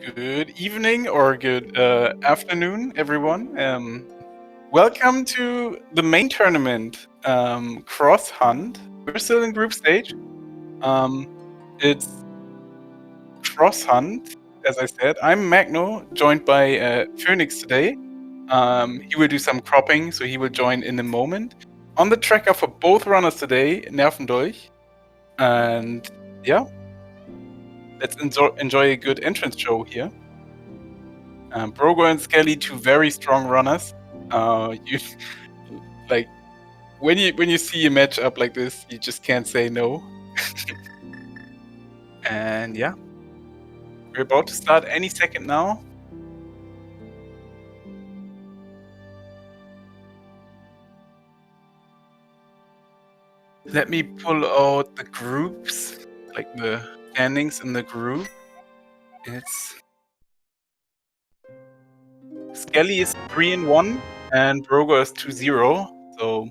Good evening or good afternoon, everyone. Welcome to the main tournament, Cross Hunt. We're still in group stage. It's Cross Hunt, as I said. I'm Magno, joined by Phoenix today. He will do some cropping, so he will join in a moment. On the tracker for both runners today, Nervendolch. And yeah, let's enjoy a good entrance show here. Brogor and Skele, two very strong runners. You like when you see a matchup like this, you just can't say no. And yeah, we're about to start any second now. Let me pull out the groups, like the standings in the group. It's Skele is 3-1 and Brogor is 2-0. So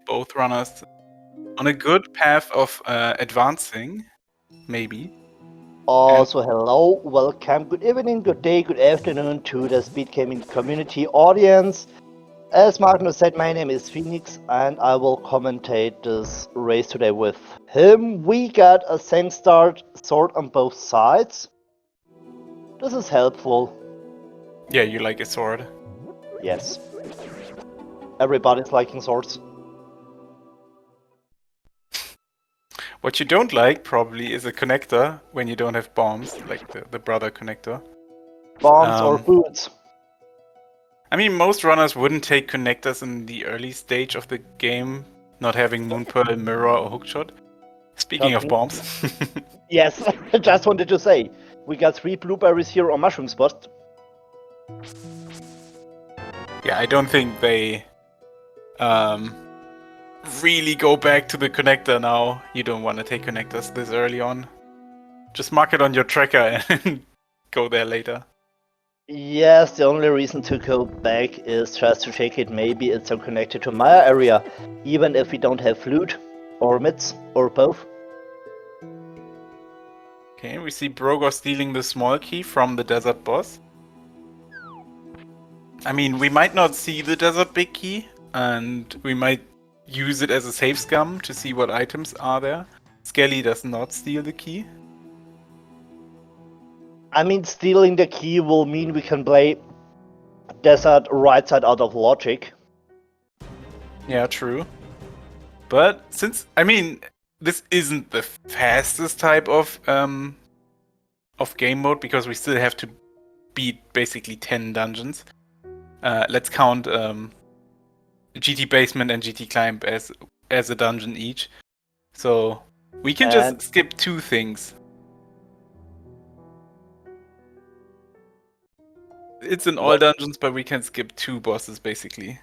both runners on a good path of advancing, maybe. Also, hello, welcome, good evening, good day, good afternoon to the SpeedGaming community audience. As Magnus said, my name is Phoenix and I will commentate this race today with him. We got a same start sword on both sides. This is helpful. Yeah, you like a sword. Yes. Everybody's liking swords. What you don't like, probably, is a connector when you don't have bombs, like the brother connector. Bombs or boots. I mean, most runners wouldn't take connectors in the early stage of the game, not having Moonpearl, Mirror, or Hookshot. Speaking of bombs. Yes, I just wanted to say, we got 3 blueberries here on Mushroom Spot. Yeah, I don't think they really go back to the connector now. You don't want to take connectors this early on. Just mark it on your tracker and go there later. Yes, the only reason to go back is just to check it. Maybe it's connected to my area, even if we don't have loot, or mids, or both. Okay, we see Brogor stealing the small key from the desert boss. I mean, we might not see the desert big key, and we might use it as a save scum to see what items are there. Skele does not steal the key. I mean, stealing the key will mean we can play desert right side out of logic. Yeah, true. But since, I mean, this isn't the fastest type of game mode, because we still have to beat basically 10 dungeons. Let's count GT Basement and GT Climb as a dungeon each. So we can just skip 2 things. It's in all dungeons, but we can skip 2 bosses basically.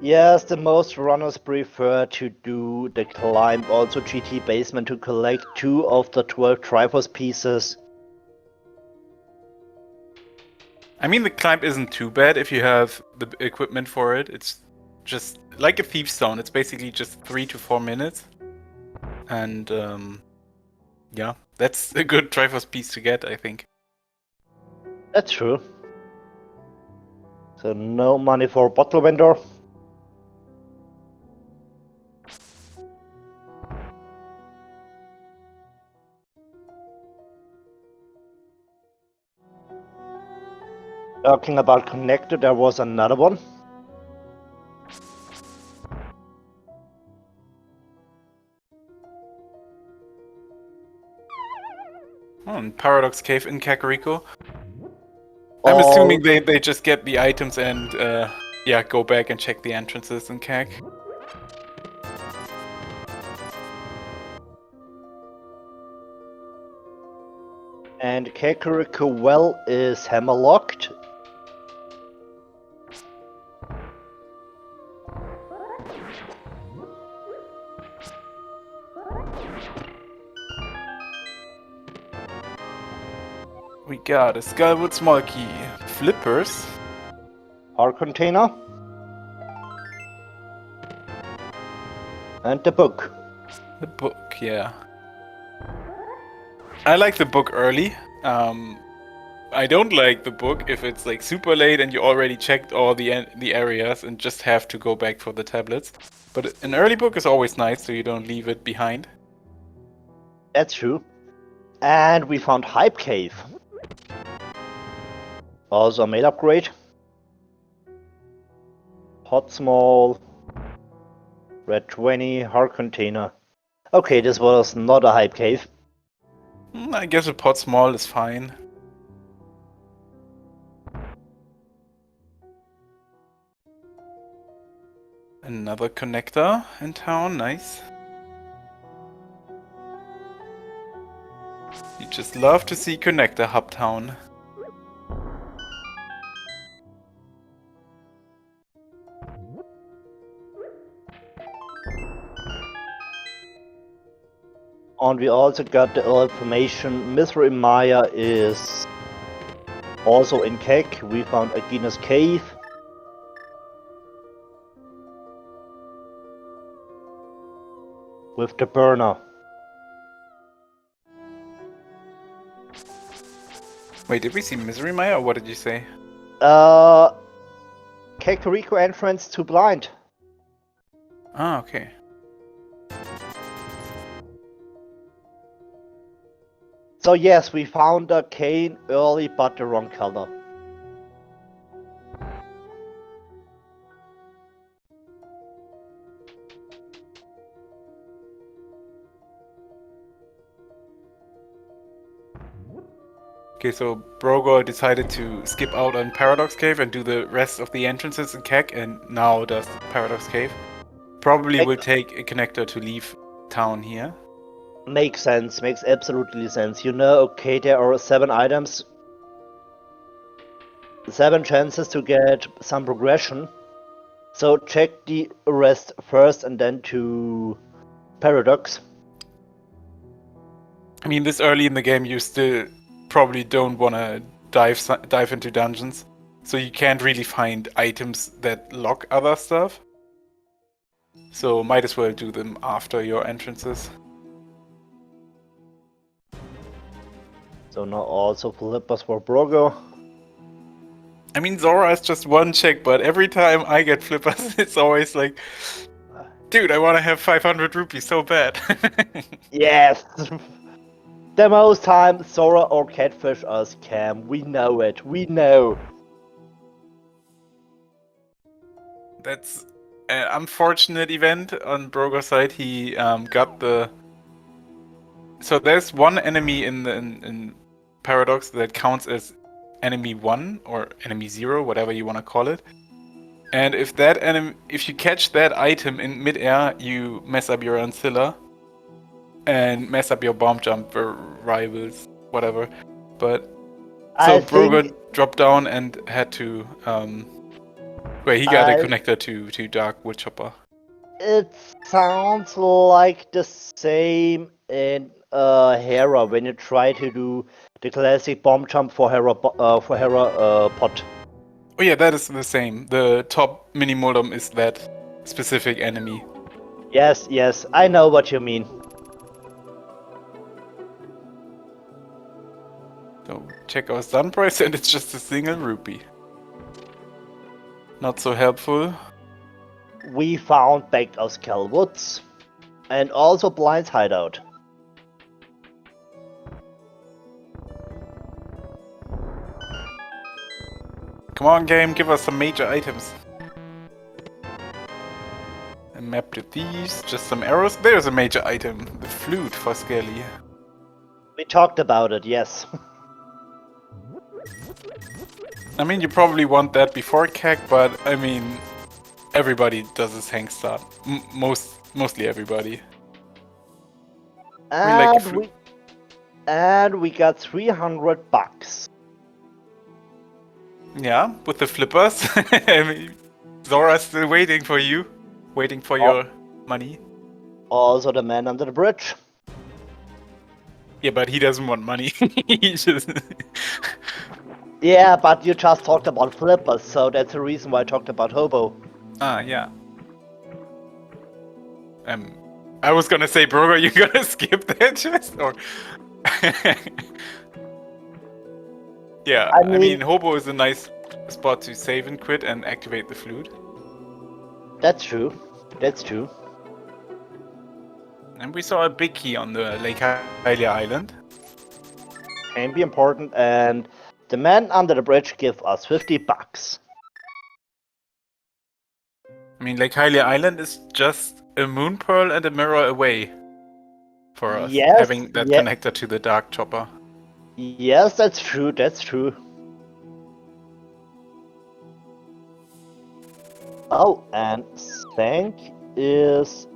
Yes, the most runners prefer to do the climb, also GT Basement, to collect 2 of the 12 Triforce pieces. I mean, the climb isn't too bad if you have the equipment for it. It's just like a Thief's Stone. It's basically just 3 to 4 minutes. And yeah, that's a good Triforce piece to get, I think. That's true. So no money for bottle vendor. Talking about connected, there was another one. Oh, Paradox Cave in Kakariko. I'm assuming they just get the items and yeah, go back and check the entrances in Kak. And Kakariko well is hammerlocked. We got a Skullwood small key, flippers, Our container. And the book. the book, yeah. I like the book early. I don't like the book if it's like super late and you already checked all the areas and just have to go back for the tablets. But an early book is always nice, so you don't leave it behind. That's true. And we found Hype Cave. Also a mail upgrade. Hot Small. Red 20, hard container. Okay, this was not a Hype Cave. I guess a pot small is fine. Another connector in town, nice. You just love to see connector hub town. And we also got the information Mithra Maya is also in Kek. We found Agina's cave. With the burner. Wait, did we see Misery Maya or what did you say? Kakariko entrance to blind. Ah, okay. So yes, we found a cane early but the wrong color. Okay, so Brogor decided to skip out on Paradox Cave and do the rest of the entrances in Kek, and now does Paradox Cave. Probably will take a connector to leave town here. Makes sense, makes absolutely sense. You know, okay, there are 7 items. 7 chances to get some progression. So check the rest first and then to Paradox. I mean, this early in the game, you still probably don't want to dive into dungeons, so you can't really find items that lock other stuff. So might as well do them after your entrances. So now also flippers for Brogor. I mean, Zora is just one check, but every time I get flippers, it's always like, dude, I want to have 500 rupees so bad. Yes! The most time Zora or Catfish are scam. We know it. We know. That's an unfortunate event on Brogor's side. He got the... So there's one enemy in Paradox that counts as enemy 1 or enemy 0, whatever you want to call it. And if that if you catch that item in midair, you mess up your Ancilla and mess up your bomb jump for rivals, whatever. But so Brogor dropped down and had to he got a connector to Dark Woodchopper. It sounds like the same in Hera when you try to do the classic bomb jump for Hera pot. Oh yeah, that is the same. The top mini modem is that specific enemy. Yes, yes, I know what you mean. So check our stun price and it's just a single rupee. Not so helpful. We found back of Skele Woods and also Blind's hideout. Come on, game, give us some major items. A map to thieves, just some arrows. There's a major item, the flute for Skele. We talked about it, yes. I mean, you probably want that before Kek, but I mean, everybody does this hang start. Mostly everybody. And we got 300 bucks. Yeah, with the flippers. I mean, Zora's still waiting for you. Waiting for your money. Also the man under the bridge. Yeah, but he doesn't want money. He just... Yeah, but you just talked about flippers, so that's the reason why I talked about hobo. Ah, yeah. I was gonna say, Brogor, you gonna skip that chest? Or... Yeah, I I mean, mean, Hobo is a nice spot to save and quit and activate the flute. that's true. That's true. And we saw a big key on the Lake Hylia Island. Can be important, and the man under the bridge give us 50 bucks. I mean, Lake Hylia Island is just a moon pearl and a mirror away for us, Yes, having that yeah, connector to the Dark Chopper. yes, that's true. That's true. Oh, and Spank is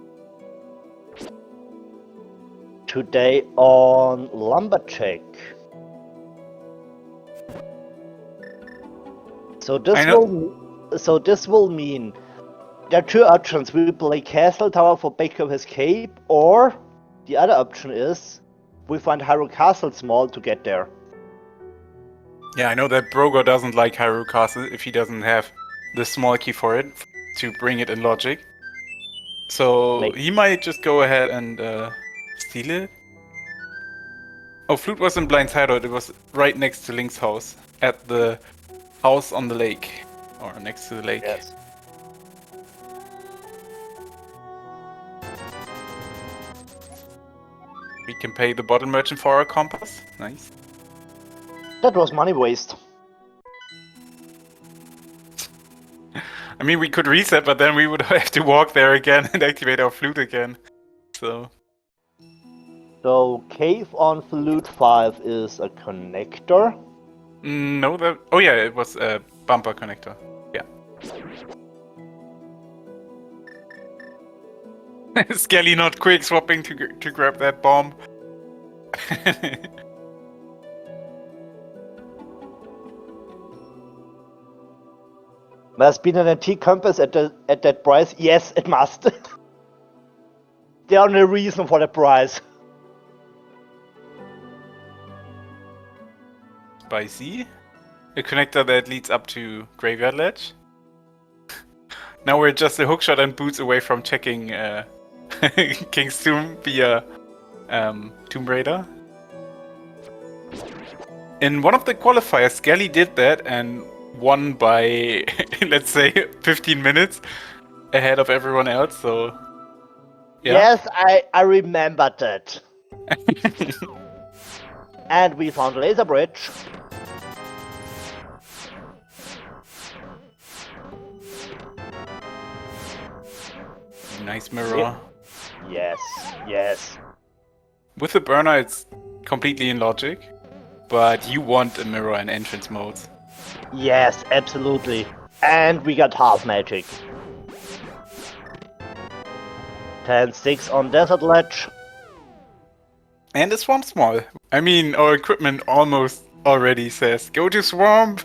today on Lumberjack. So this will mean there are two options. We play Castle Tower for Backup Escape, or the other option is we find Hyrule Castle Small to get there. Yeah, I know that Brogor doesn't like Hyrule Castle if he doesn't have the small key for it to bring it in logic. So he might just go ahead and steal it. Oh, Flute was in Blind's Hideout. It was right next to Link's house, at the house on the lake, or next to the lake. Yes. We can pay the bottle merchant for our compass. Nice. That was money waste. I mean, we could reset, but then we would have to walk there again and activate our flute again. So Cave on Flute 5 is a connector. no, that. Oh yeah, it was a bumper connector. Yeah. Skele not quick swapping to grab that bomb. Must be an antique compass at that price. Yes, it must. The only reason for the price. Spicy. A connector that leads up to Graveyard Ledge. Now we're just a hookshot and boots away from checking King's Tomb via Tomb Raider. In one of the qualifiers, Skele did that and won by, let's say, 15 minutes ahead of everyone else, so... Yeah. Yes, I remember that. And we found Laser Bridge. Nice mirror. Yes, yes. With the burner, it's completely in logic, but you want a mirror in entrance modes. Yes, absolutely. And we got half magic. 10-6 on Desert Ledge. And a swamp small. I mean, our equipment almost already says, go to swamp!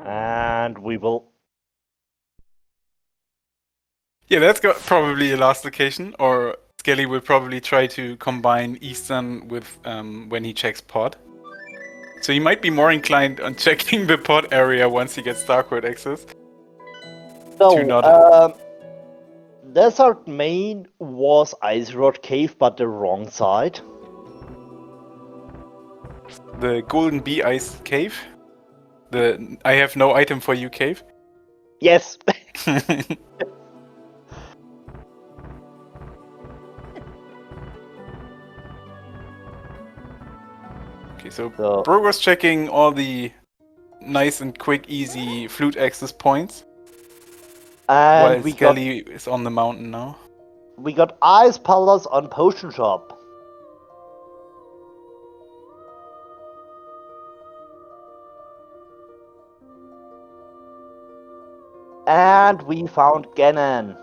And we will... Yeah, that's probably a last location, or Skele will probably try to combine Eastern with when he checks pod. So he might be more inclined on checking the pod area once he gets Darkwood access. So, Desert Main was Ice Road Cave, but the wrong side. The Golden Bee Ice Cave. The I have no item for you cave. Yes. Okay, so Brogor's checking all the nice and quick, easy flute access points. And while Skele is on the mountain now. We got Ice Palace on Potion Shop. And we found Ganon.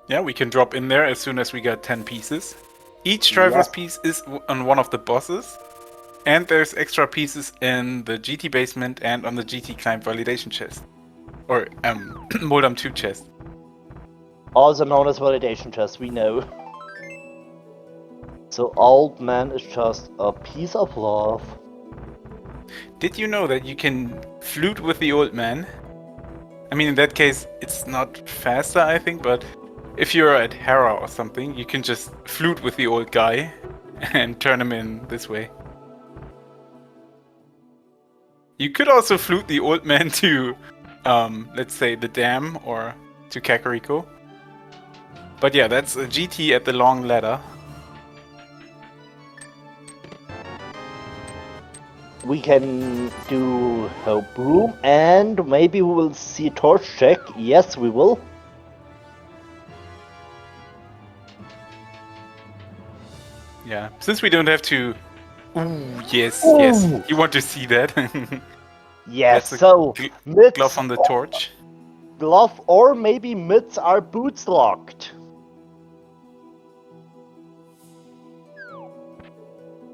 Yeah, we can drop in there as soon as we get 10 pieces. Each driver's piece is on one of the bosses. And there's extra pieces in the GT basement and on the GT climb validation chest. Or, Moldam 2 chest. Also known as validation chest, we know. So Old Man is just a piece of love. Did you know that you can flute with the old man? I mean, in that case, it's not faster, I think, but if you're at Hera or something, you can just flute with the old guy and turn him in this way. You could also flute the old man to, let's say, the dam or to Kakariko. But yeah, that's a GT at the long ladder. We can do a broom, and maybe we will see torch check. Yes, we will. Yeah, since we don't have to... Ooh, yes, Ooh. yes. You want to see that? Yes, That's a so mitts, glove on the torch. glove, or maybe mitts are boots locked.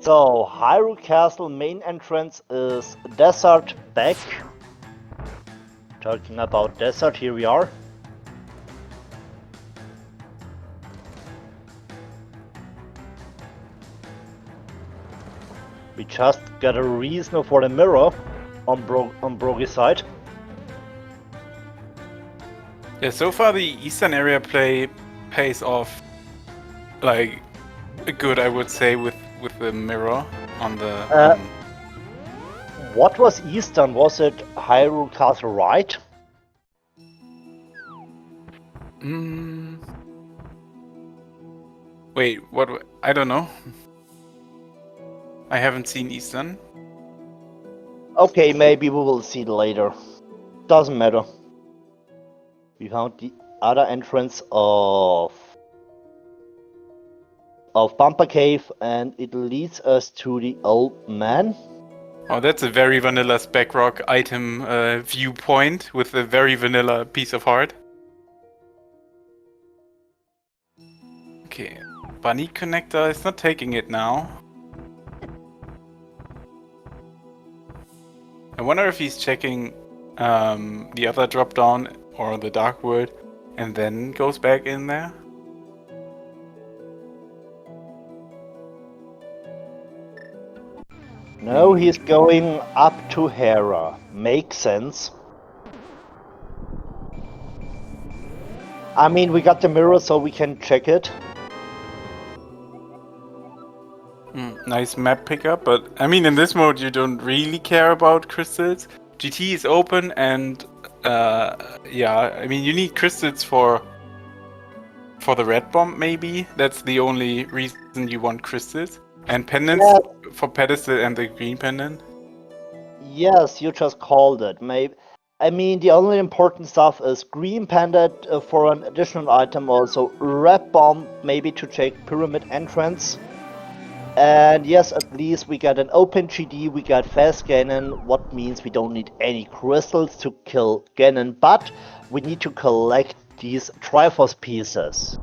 So, Hyrule Castle main entrance is desert back. Talking about desert, here we are. We just got a reason for the mirror on Brogor's side. Yeah, so far the eastern area play pays off like good, I would say, with the mirror on the. What was eastern? Was it Hyrule Castle right? Wait, what? I don't know. I haven't seen eastern. Okay, maybe we will see it later. Doesn't matter. We found the other entrance of Bumper Cave, and it leads us to the old man. Oh, that's a very vanilla Spec-Rock item viewpoint with a very vanilla piece of heart. Okay, bunny connector is not taking it now. I wonder if he's checking the other drop down or the dark world and then goes back in there. No, he's going up to Hera. Makes sense. I mean, we got the mirror so we can check it. Nice map pickup, but I mean, in this mode you don't really care about crystals. GT is open and yeah, I mean, you need crystals for the red bomb, maybe. That's the only reason you want crystals. And pendants for pedestal and the green pendant. Yes, you just called it. Maybe. I mean, the only important stuff is green pendant for an additional item, also red bomb maybe to check pyramid entrance. And yes, at least we got an open GD, we got fast Ganon, what means we don't need any crystals to kill Ganon, but we need to collect these Triforce pieces.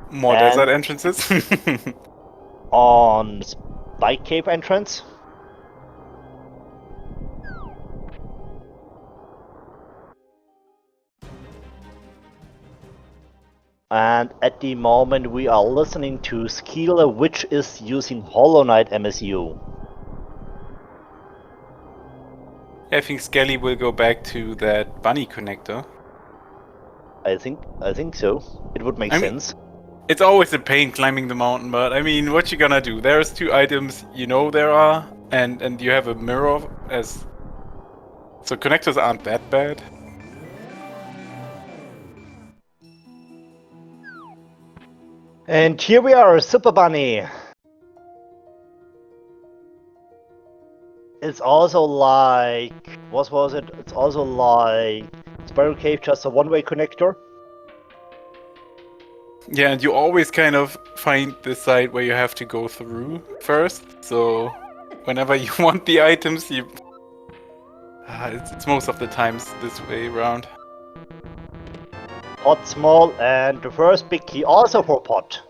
More desert entrances? On Spike Cave entrance. And at the moment we are listening to Skele, which is using Hollow Knight MSU. I think Skele will go back to that bunny connector. I think so. It would make sense. It's always a pain climbing the mountain, but I mean, what you gonna do? There's 2 items you know there are, and you have a mirror as... So connectors aren't that bad. And here we are, Super Bunny. It's also like... what was it? It's also like Spiral Cave, just a one-way connector. Yeah, and you always kind of find the side where you have to go through first. So whenever you want the items, you... it's most of the times this way around. Pot small, and the first big key also for pot.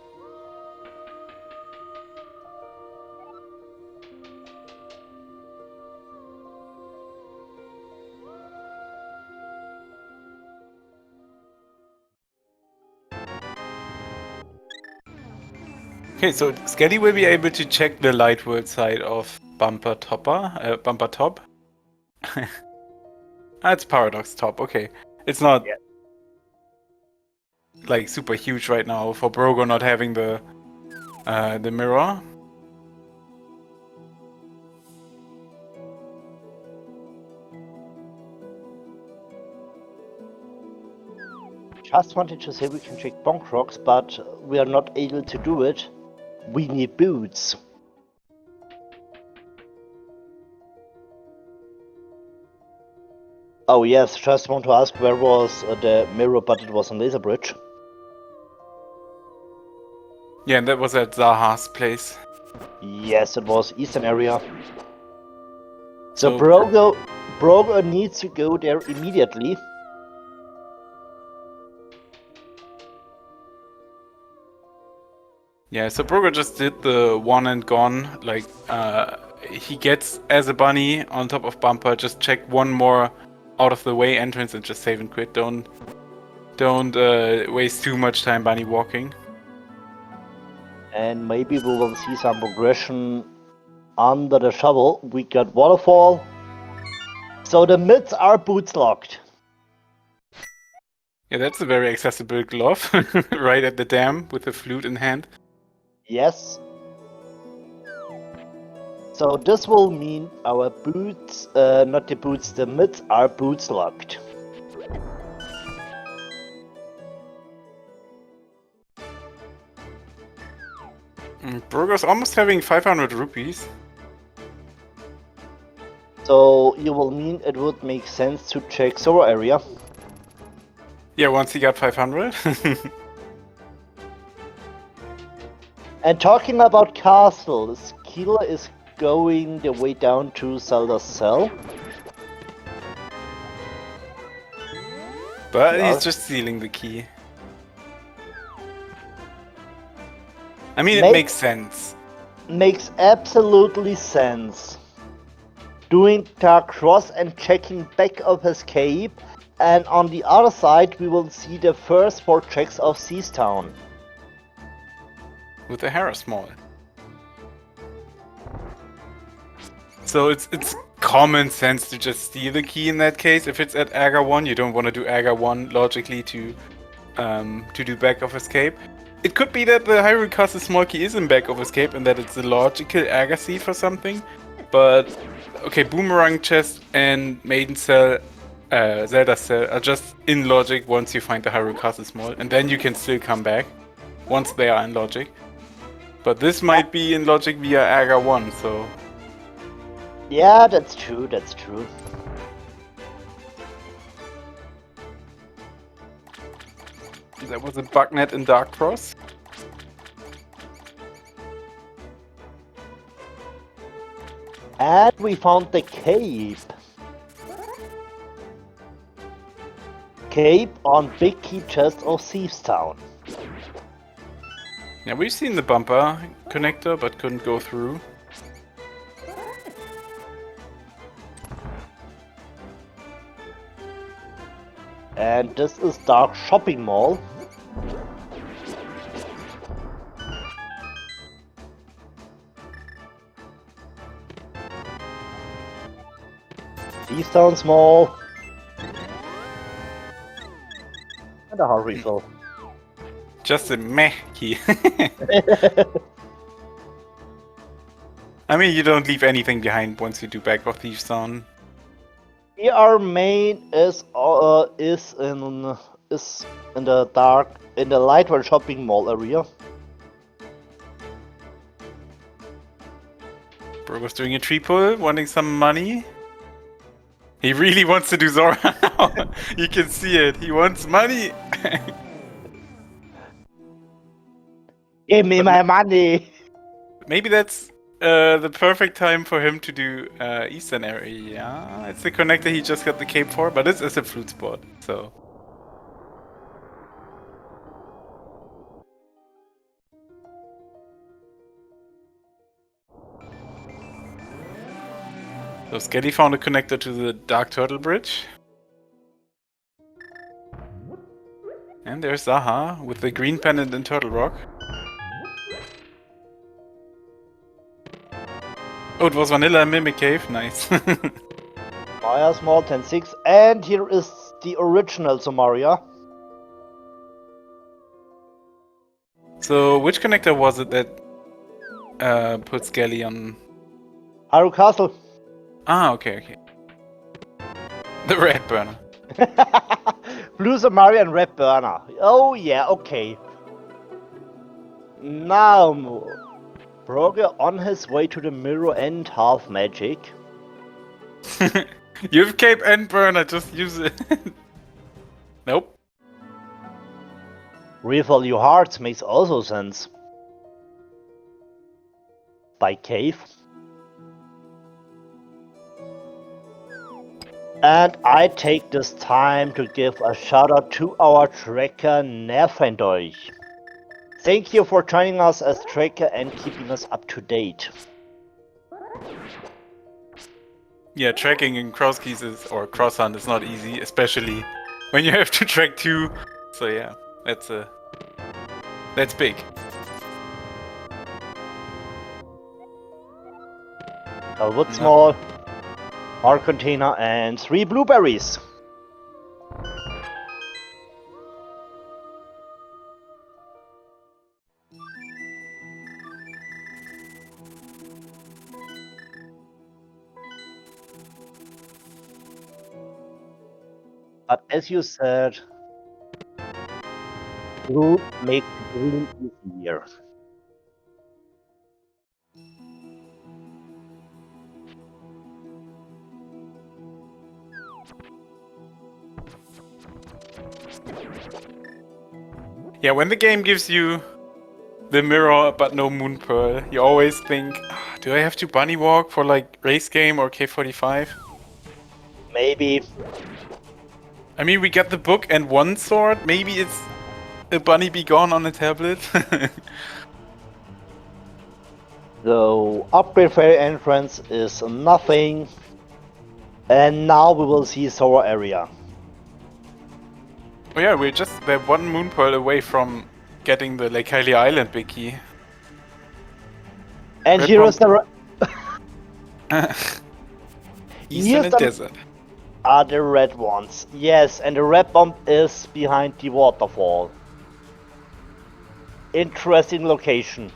Okay, so Skele will be able to check the light world side of bumper top. That's paradox top. Okay, it's not like super huge right now for Brogor not having the mirror. Just wanted to say we can check bonk rocks, but we are not able to do it. We need boots. Oh yes, just want to ask where was the mirror, but it was on Laser Bridge. Yeah, and that was at Zaha's place. Yes, it was eastern area. So Brogor needs to go there immediately. Yeah, so Brogor just did the one and gone. Like, he gets as a bunny on top of bumper. Just check one more out of the way entrance and just save and quit. Don't waste too much time bunny walking. And maybe we will see some progression under the shovel. We got waterfall. So the mids are boots locked. Yeah, that's a very accessible glove. Right at the dam with the flute in hand. Yes. So this will mean our boots, not the boots, the mids are boots locked. Brogor's almost having 500 rupees. So you will mean it would make sense to check Zoro area. Yeah, once he got 500. And talking about castle, Skele is going the way down to Zelda's cell. But he's just stealing the key. I mean, it makes sense. Makes absolutely sense. Doing Dark Cross and checking back of his cape, and on the other side we will see the first 4 checks of Seas Town. With the Harris Mall. So it's common sense to just steal the key in that case. If it's at Aga 1, you don't want to do Aga 1 logically to do back of escape. It could be that the Hyrule Castle small key is in back of escape and that it's a logical Aga seed for something. But okay, Boomerang Chest and Maiden Cell, Zelda Cell are just in logic once you find the Hyrule Castle small, and then you can still come back once they are in logic. But this might be in logic via Aga 1, so... Yeah, that's true, that's true. That was a bugnet in Dark Cross. And we found the cape. Cape on Big Key Chest of Thieves Town. Yeah, we've seen the bumper connector, but couldn't go through. And this is Dark Shopping Mall. Thieves Town Mall. And a heart refill. Just a meh key. I mean, you don't leave anything behind once you do back of Thieves Town. Our main is in the Lightwell shopping mall area. Brogor's doing a tree pull, wanting some money. He really wants to do Zora now. You can see it. He wants money. Give me my money. Maybe that's the perfect time for him to do Eastern area. Yeah, it's the connector he just got the cape for, but it's a flute spot, so. So Skele found a connector to the Dark Turtle Bridge. And there's Zaha with the green pendant in Turtle Rock. Oh, it was Vanilla and Mimic Cave. Nice. Maya Small 10-6, and here is the original Somaria. So, which connector was it that put Skele on? Haru Castle. Ah, okay. The red burner. Blue Somaria and Red Burner. Oh yeah, okay. Now, Brogor on his way to the mirror and half magic. You have cape and burner, just use it. Nope. Refill your hearts makes also sense. By cave. And I take this time to give a shout out to our tracker Nervendoich. Thank you for joining us as tracker and keeping us up to date. Yeah, tracking in cross keys or cross hunt is not easy, especially when you have to track two. So yeah, that's big. A wood small, our container, and 3 blueberries. But as you said, blue makes green easier. Yeah, when the game gives you the mirror but no moon pearl, you always think, do I have to bunny walk for like race game or K45? Maybe. I mean, we got the book and one sword. Maybe it's a bunny be gone on a tablet. The upgrade fair entrance is nothing. And now we will see Sora area. Oh yeah, we're just one moon pearl away from getting the Lake Hylia Island big key. And Red here is the Eastern and Desert. Are the red ones. Yes, and the red bomb is behind the waterfall. Interesting location.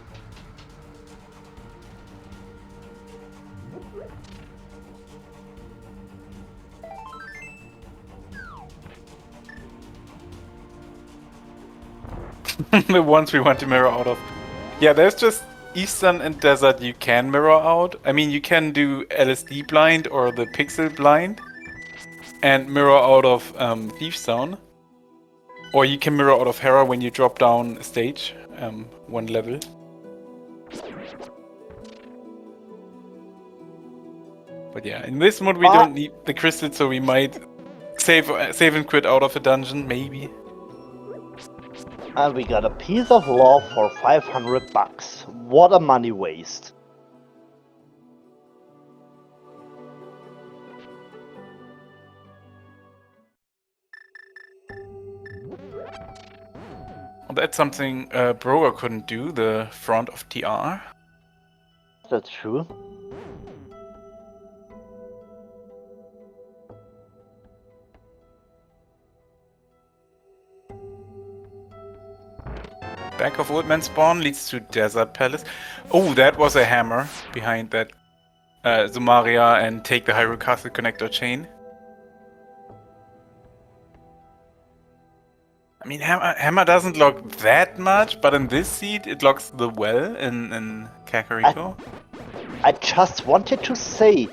The ones we want to mirror out of. Yeah, there's just Eastern and Desert you can mirror out. I mean, you can do LSD blind or the pixel blind and mirror out of Thief's Zone. Or you can mirror out of Hera when you drop down a stage, one level. But yeah, in this mode we don't need the crystal, so we might save and quit out of a dungeon, maybe. And we got a piece of love for 500 bucks. What a money waste. Well, that's something Brogor couldn't do, the front of TR. That's true. Back of Old Man Spawn leads to Desert Palace. Oh, that was a hammer behind that Zumaria and take the Hyrule Castle connector chain. I mean, hammer doesn't lock that much, but in this seed it locks the well in Kakariko. I just wanted to say,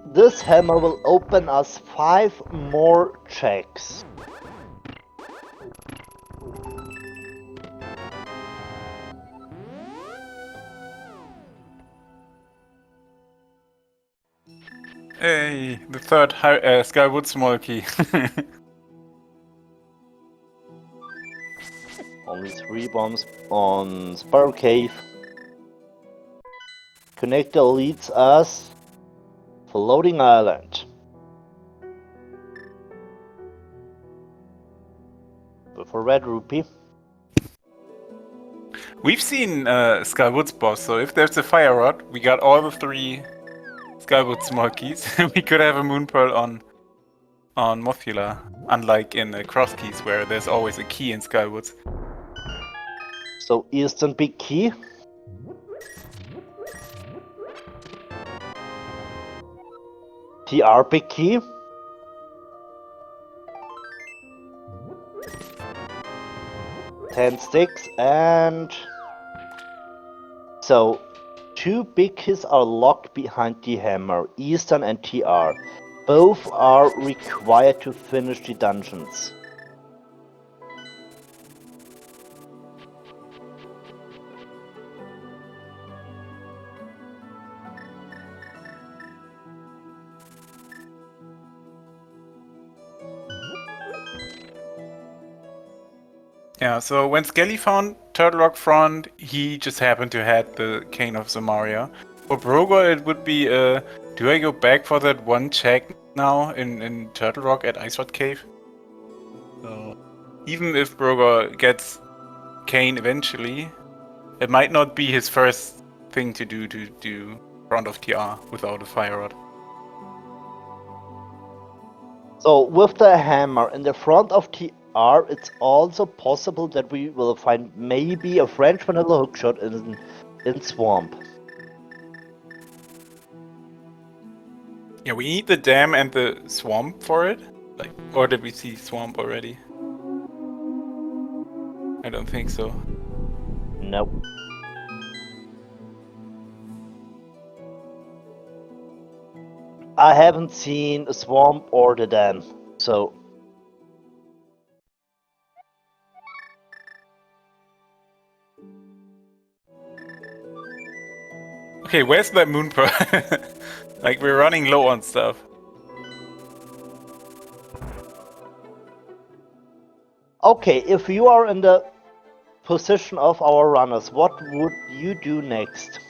this hammer will open us 5 more checks. Hey, the third Skywood small key. Only 3 bombs on Spiral Cave. Connector leads us Floating Island. With a red rupee. We've seen Skywood's boss, so if there's a fire rod, we got all the 3 Skywood small keys. We could have a moon pearl on Mothula, unlike in Cross Keys where there's always a key in Skywoods. So Eastern big key. TR big key. Ten sticks and so 2 big keys are locked behind the hammer, Eastern and TR. Both are required to finish the dungeons. Yeah, so when Skele found Turtle Rock Front, he just happened to have the Cane of Samaria. For Brogor, it would be, do I go back for that one check now in Turtle Rock at Ice Rod Cave? So, even if Brogor gets Cane eventually, it might not be his first thing to do front of TR without a fire rod. So with the hammer in the front of TR, it's also possible that we will find maybe a French vanilla hookshot in Swamp. Yeah, we need the dam and the swamp for it. Like, or did we see swamp already? I don't think so. Nope. I haven't seen a swamp or the dam, so. Okay, where's that moon pearl? Like, we're running low on stuff. Okay, if you are in the position of our runners, what would you do next?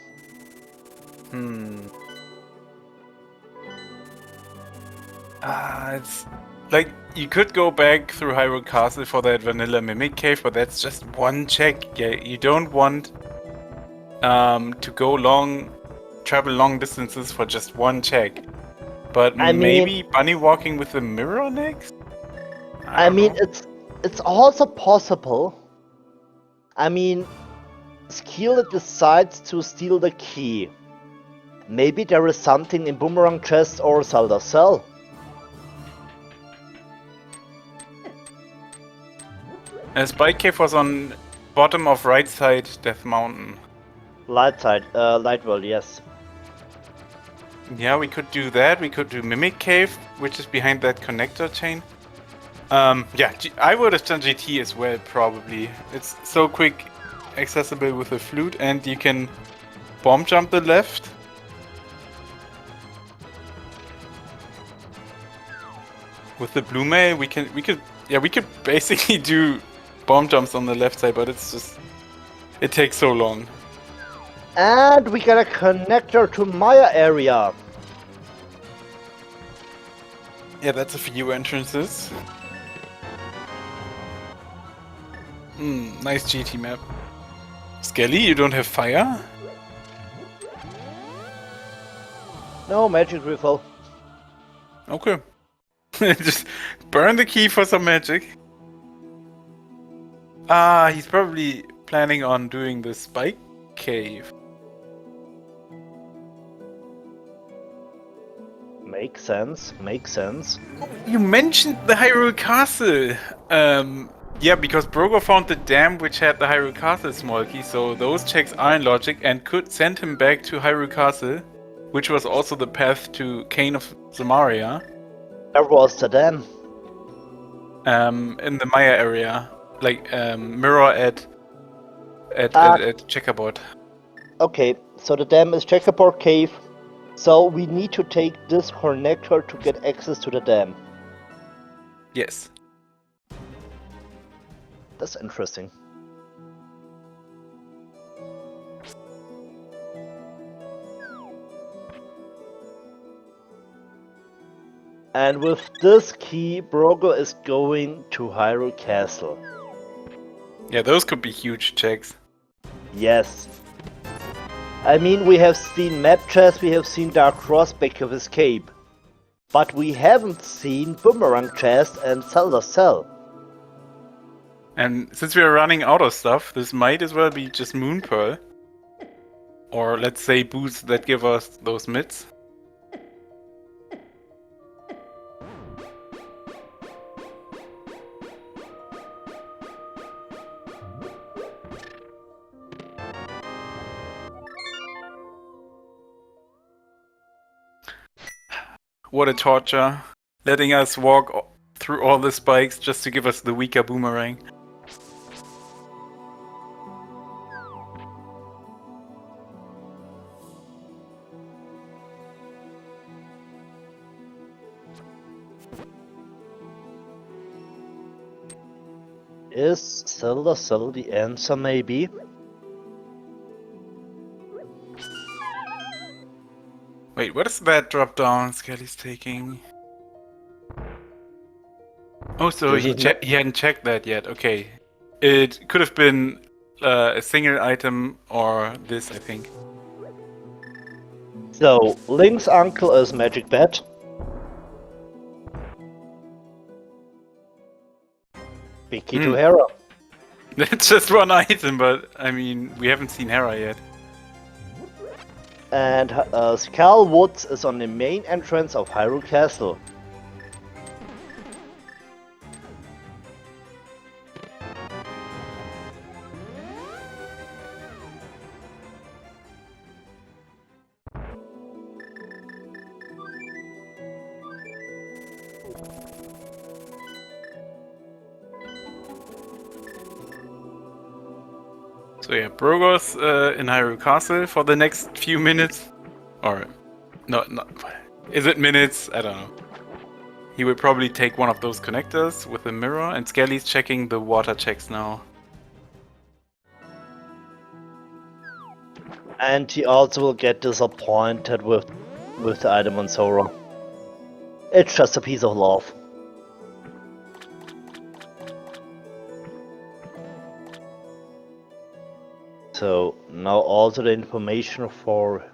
It's like you could go back through Hyrule Castle for that vanilla mimic cave, but that's just one check. Yeah, you don't want to travel long distances for just one check. But maybe bunny walking with the mirror next? I mean, it's also possible. I mean, Skele decides to steal the key. Maybe there is something in Boomerang Chest or Zelda Cell. Spike Cave was on bottom of right side Death Mountain. Light side, Light World, yes. Yeah, we could do that. We could do Mimic Cave, which is behind that connector chain. Yeah, I would have done GT as well, probably. It's so quick, accessible with the flute, and you can bomb jump the left. With the blue mail, we could basically do bomb jumps on the left side, but it takes so long. And we got a connector to Maya area. Yeah, that's a few entrances. Nice GT map. Skele, you don't have fire? No magic refill. Okay. Just burn the key for some magic. He's probably planning on doing the Spike Cave. Makes sense, makes sense. You mentioned the Hyrule Castle. Yeah, because Brogor found the dam which had the Hyrule Castle small key, so those checks are in logic and could send him back to Hyrule Castle, which was also the path to Cane of Samaria. Where was the dam? In the Maya area, like mirror at Checkerboard. Okay, so the dam is Checkerboard Cave. So we need to take this connector to get access to the dam. Yes. That's interesting. And with this key, Brogor is going to Hyrule Castle. Yeah, those could be huge checks. Yes. I mean, we have seen map chest, we have seen Dark Cross back of escape. But we haven't seen Boomerang chest and Zelda Cell. And since we are running out of stuff, this might as well be just Moon Pearl. Or let's say boosts that give us those mids. What a torture. Letting us walk through all the spikes just to give us the weaker boomerang. Is Zelda Cell the answer, maybe? Wait, what is that drop down Skele's taking? Oh, so he hadn't checked that yet. Okay. It could have been a single item or this, I think. So, Link's uncle is Magic Bat. Big key to Hera. That's just one item, but I mean, we haven't seen Hera yet. And Skele Woods is on the main entrance of Hyrule Castle. So yeah, Brogor's in Hyrule Castle for the next few minutes. Or, not. Is it minutes? I don't know. He will probably take one of those connectors with a mirror, and Skele's checking the water checks now. And he also will get disappointed with the item on Sora. It's just a piece of love. So now also the information for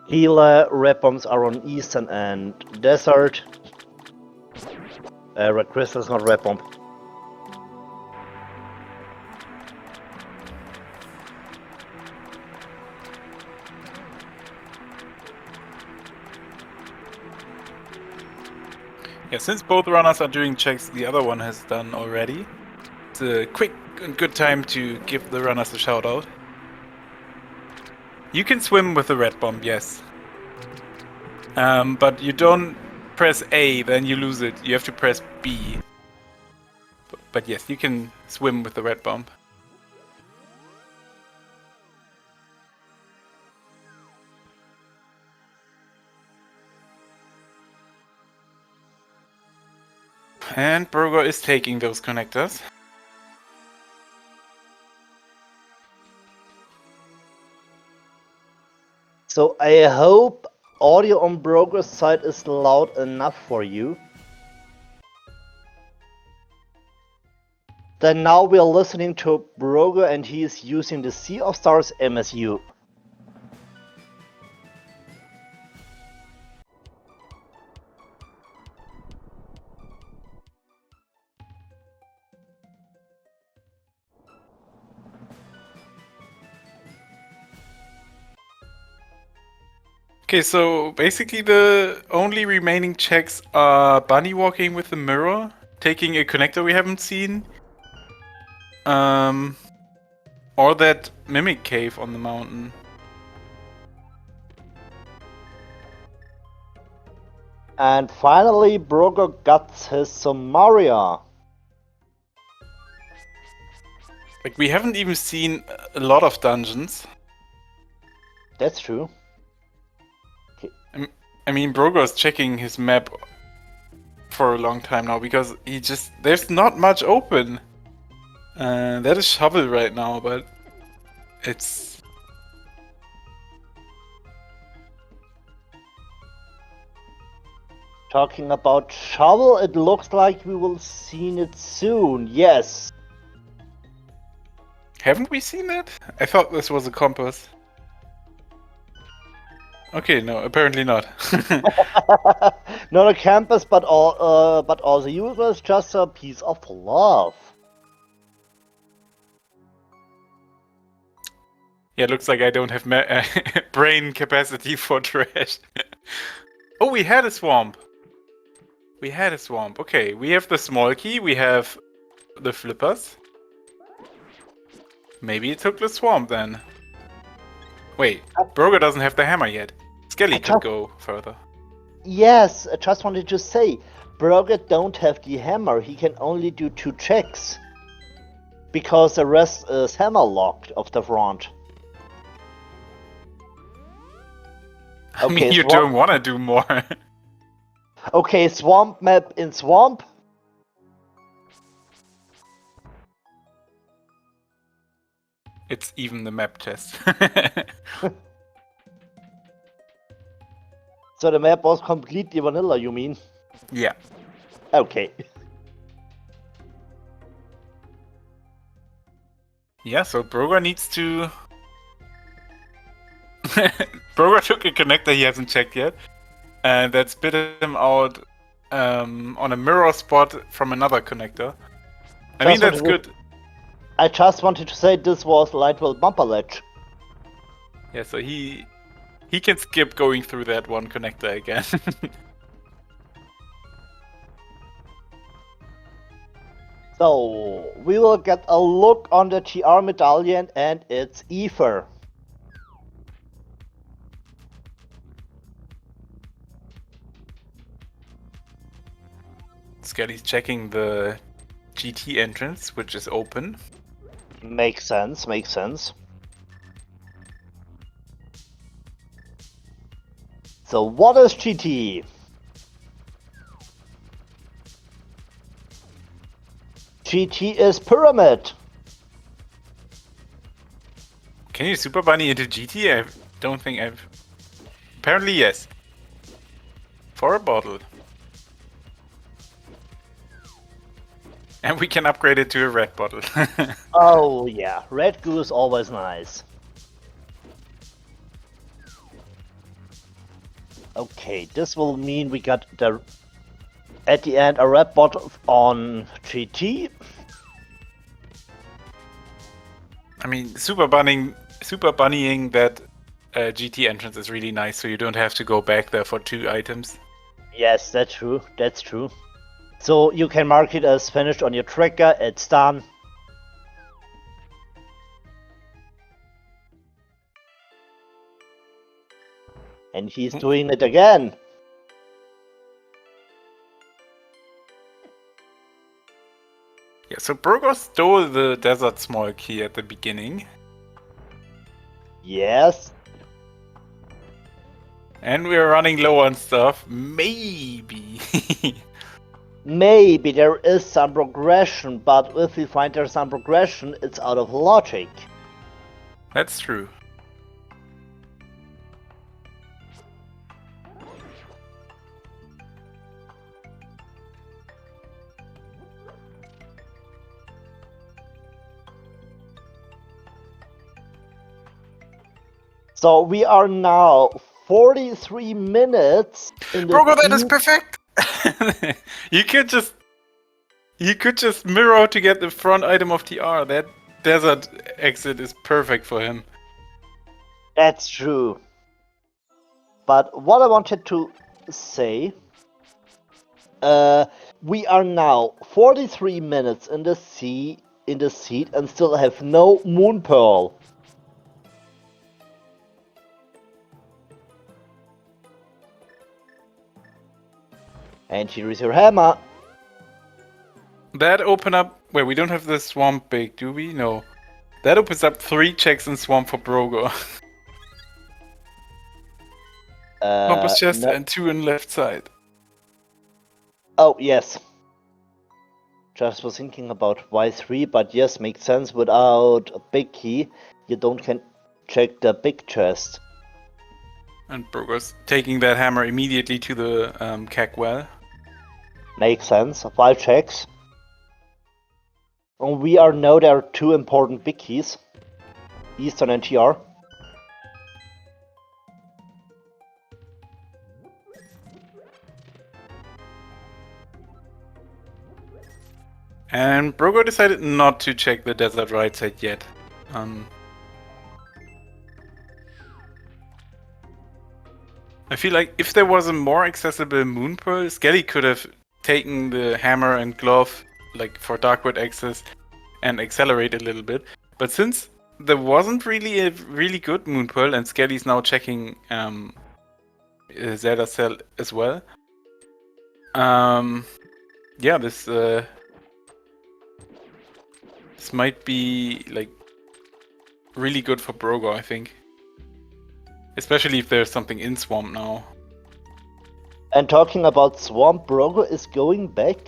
Skele red bombs are on Eastern and Desert. Red crystal is not red bomb. Yeah, since both runners are doing checks the other one has done already, it's a quick and good time to give the runners a shout out. You can swim with the red bomb, yes. But you don't press A, then you lose it. You have to press B. But yes, you can swim with the red bomb. And Brogor is taking those connectors. So I hope audio on Brogor's side is loud enough for you. Then now we are listening to Brogor and he is using the Sea of Stars MSU. Okay, so basically the only remaining checks are bunny walking with the mirror, taking a connector we haven't seen, or that mimic cave on the mountain. And finally Brogor got his Somaria. Like, we haven't even seen a lot of dungeons. That's true. I mean, Brogor's checking his map for a long time now because there's not much open. That is Shovel right now, but it's... Talking about Shovel, it looks like we will see it soon, yes. Haven't we seen that? I thought this was a compass. Okay, no, apparently not. Not a campus, but all the universe, just a piece of love. Yeah, looks like I don't have brain capacity for trash. Oh, we had a swamp. We had a swamp. Okay, we have the small key, we have the flippers. Maybe it took the swamp then. Wait, Brogor doesn't have the hammer yet. Skele could go further. Yes, I just wanted to say, Brogor don't have the hammer. He can only do 2 checks. Because the rest is hammer locked of the front. I mean, you don't want to do more. Okay, swamp map in swamp. It's even the map test. So the map was completely vanilla, you mean? Yeah. Okay. Yeah, so Brogor needs to... Brogor took a connector he hasn't checked yet, and that spit him out on a mirror spot from another connector. I mean, that's good. I just wanted to say this was Lightwell bumper ledge. Yeah, so he can skip going through that one connector again. So we will get a look on the TR medallion and its ether. Skele's checking the GT entrance, which is open. Makes sense, makes sense. So what is GT? GT is pyramid. Can you super bunny into GT? I don't think I've... Apparently yes. For a bottle. And we can upgrade it to a red bottle. Oh yeah, red goo is always nice. Okay, this will mean we got at the end a red bottle on GT. I mean, super bunnying that GT entrance is really nice, so you don't have to go back there for 2 items. Yes, that's true. That's true. So you can mark it as finished on your tracker. It's done. And he's doing it again. Yeah, so Brogor stole the desert small key at the beginning. Yes. And we're running low on stuff. Maybe. Maybe there is some progression, but if we find there's some progression, it's out of logic. That's true. So we are now 43 minutes in the Brogor, that is perfect! you could just mirror to get the front item of TR. That desert exit is perfect for him. That's true. But what I wanted to say, we are now 43 minutes in the seat and still have no moon pearl. And here is your hammer. That open up... Wait, we don't have the swamp big, do we? No. That opens up 3 checks in swamp for Brogor. Compass chest and 2 in left side. Oh, yes. Just was thinking about why 3, but yes, makes sense. Without a big key, you don't can check the big chest. And Brogor's taking that hammer immediately to the keg well. Makes sense. 5 checks. And we are now there are two important big keys, Eastern and TR. And Brogor decided not to check the desert right side yet. I feel like if there was a more accessible moon pearl, Skele could have taken the hammer and glove like for Darkwood access and accelerate a little bit. But since there wasn't really a really good moon pearl and Skele's now checking Zelda Cell as well. Yeah, this might be like really good for Brogor, I think. Especially if there's something in Swamp now. And talking about Swamp, Brogor is going back.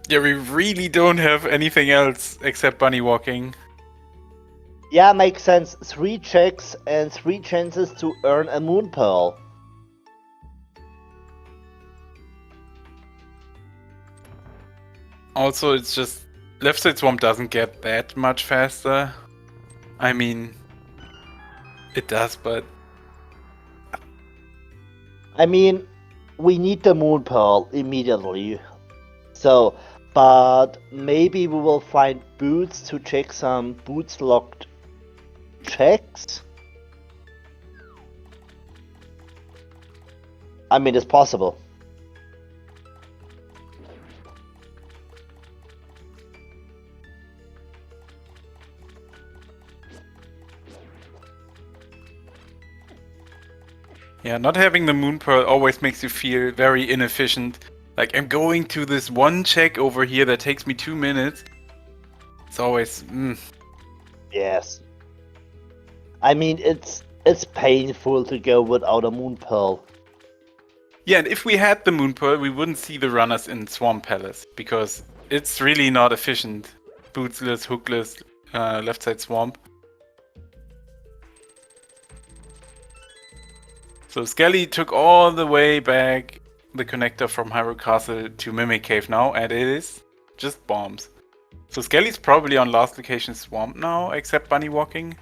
Yeah, we really don't have anything else except bunny walking. Yeah, makes sense. 3 checks and 3 chances to earn a moon pearl. Also, it's just left side swamp doesn't get that much faster. I mean, it does, but I mean, we need the moon pearl immediately. So, but maybe we will find boots to check some boots locked checks. I mean, it's possible. yeah, not having the moon pearl always makes you feel very inefficient. Like, I'm going to this one check over here that takes me 2 minutes. It's always, Yes. I mean, it's painful to go without a moon pearl. Yeah, and if we had the moon pearl, we wouldn't see the runners in Swamp Palace, because it's really not efficient. Bootsless, hookless, left side swamp. So Skele took all the way back the connector from Hyrule Castle to Mimic Cave now, and it is just bombs. So Skele's probably on last location Swamp now, except bunny walking.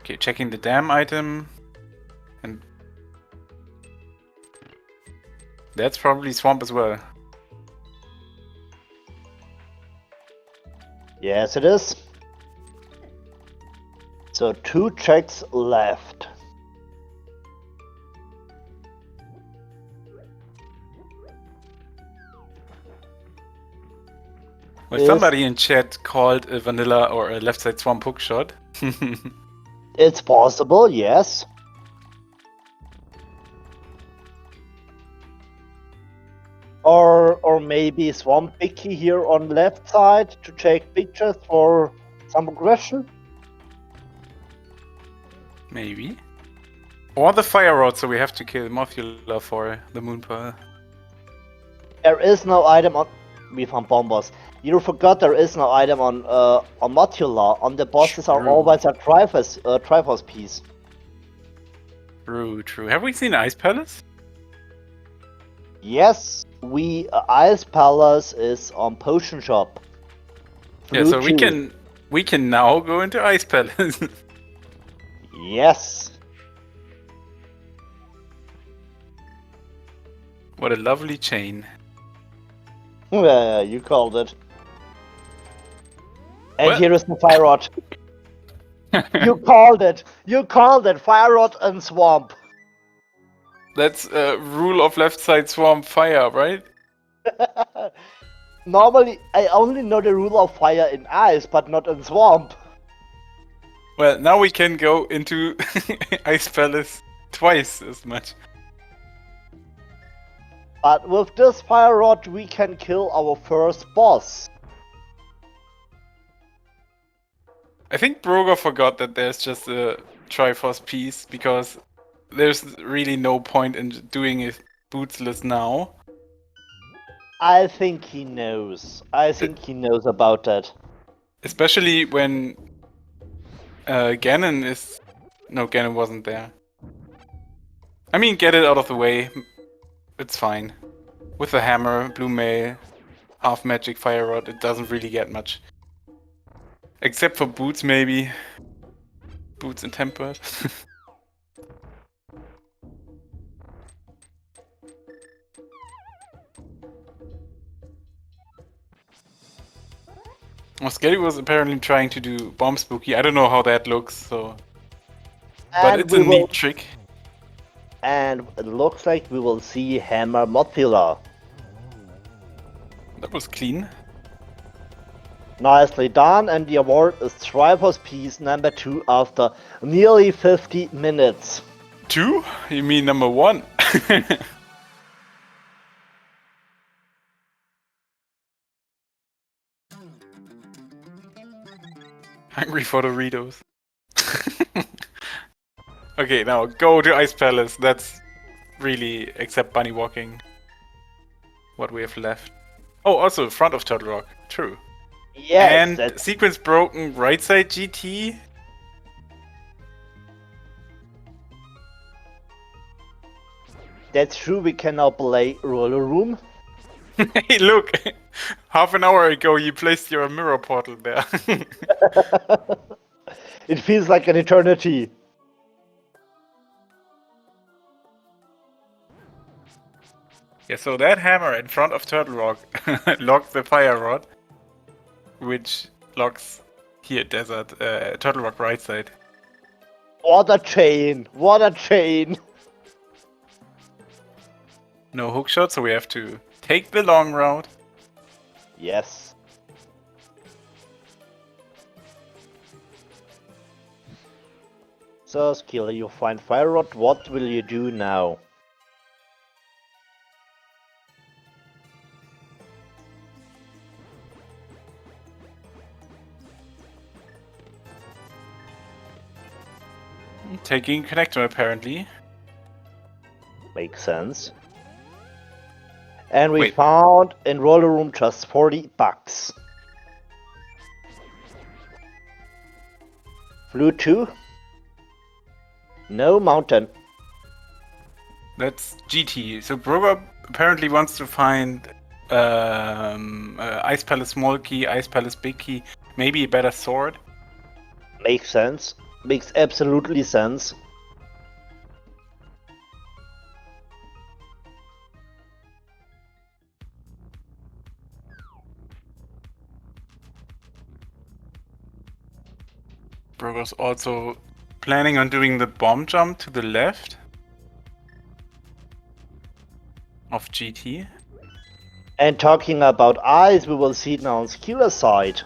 Okay, checking the dam item. And that's probably Swamp as well. Yes, it is. So 2 checks left. Well, Is- somebody in chat called a vanilla or a left side swamp hookshot. It's possible, yes. Or maybe Swamp Picky here on left side to check pictures for some progression. Maybe. Or the fire rod, so we have to kill Mothula for the moon pearl. There is no item on. We found bombers. You forgot there is no item on Mothula. On the bosses are True. always a Triforce piece. True, true. Have we seen Ice Palace? Yes, Ice Palace is on Potion Shop. Yeah, so Blue Chew. we can now go into Ice Palace. Yes. What a lovely chain. Yeah, you called it. And Well- here is the Fire Rod. You called it. You called it. Fire Rod and Swamp. That's rule of left side swamp fire, right? Normally, I only know the rule of fire in ice, but not in swamp. Well, now we can go into Ice Palace twice as much. But with this Fire Rod, we can kill our first boss. I think Brogor forgot that there's just a Triforce piece, because there's really no point in doing it bootsless now. I think he knows. I think he knows about that. Especially when Ganon is... No, Ganon wasn't there. I mean, get it out of the way. It's fine. With the hammer, blue mail, half magic, fire rod, it doesn't really get much. Except for boots, maybe. Boots and tempered. Well, Skele was apparently trying to do bomb spooky. I don't know how that looks, so... But it's a neat trick. And it looks like we will see hammer modular. That was clean. Nicely done, and the award is Triforce piece number 2 after nearly 50 minutes. 2? You mean number 1? Hungry for Doritos. Okay, now go to Ice Palace. That's really, except bunny walking, what we have left. Oh, also front of Turtle Rock. True. Yes, and that's... sequence broken right side GT. That's true, we can now play Roller Room. Hey, look! Half an hour ago you placed your mirror portal there. It feels like an eternity. Yeah, so that hammer in front of Turtle Rock locked the fire rod, which locks here desert, Turtle Rock right side. What a chain! What a chain! No hook shot, so we have to take the long route. Yes. So, Skele, you find fire rod. What will you do now? Taking connector apparently. Makes sense. And we Wait. found in Roller Room just 40 bucks. Blue 2. No mountain. That's GT. So Brogor apparently wants to find Ice Palace small key, Ice Palace big key, maybe a better sword. Makes sense. Makes absolutely sense. Brogor's also planning on doing the bomb jump to the left of GT. And talking about eyes, we will see it now on Skele's side.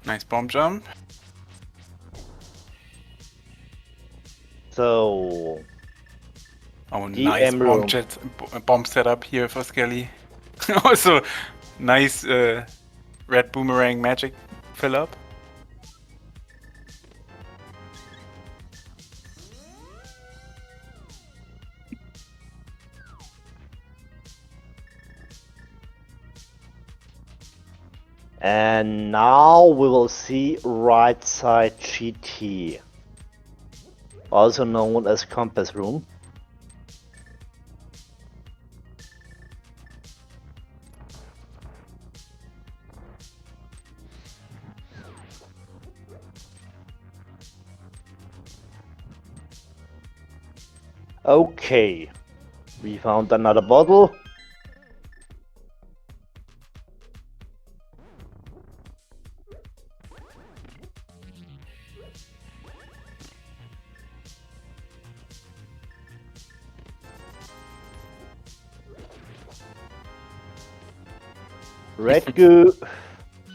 Nice bomb jump. So... Oh, DM nice room. bomb setup here for Skele. Also, nice red boomerang magic fill up. And now we will see right side GT, also known as compass room. Okay, we found another bottle. Red goo,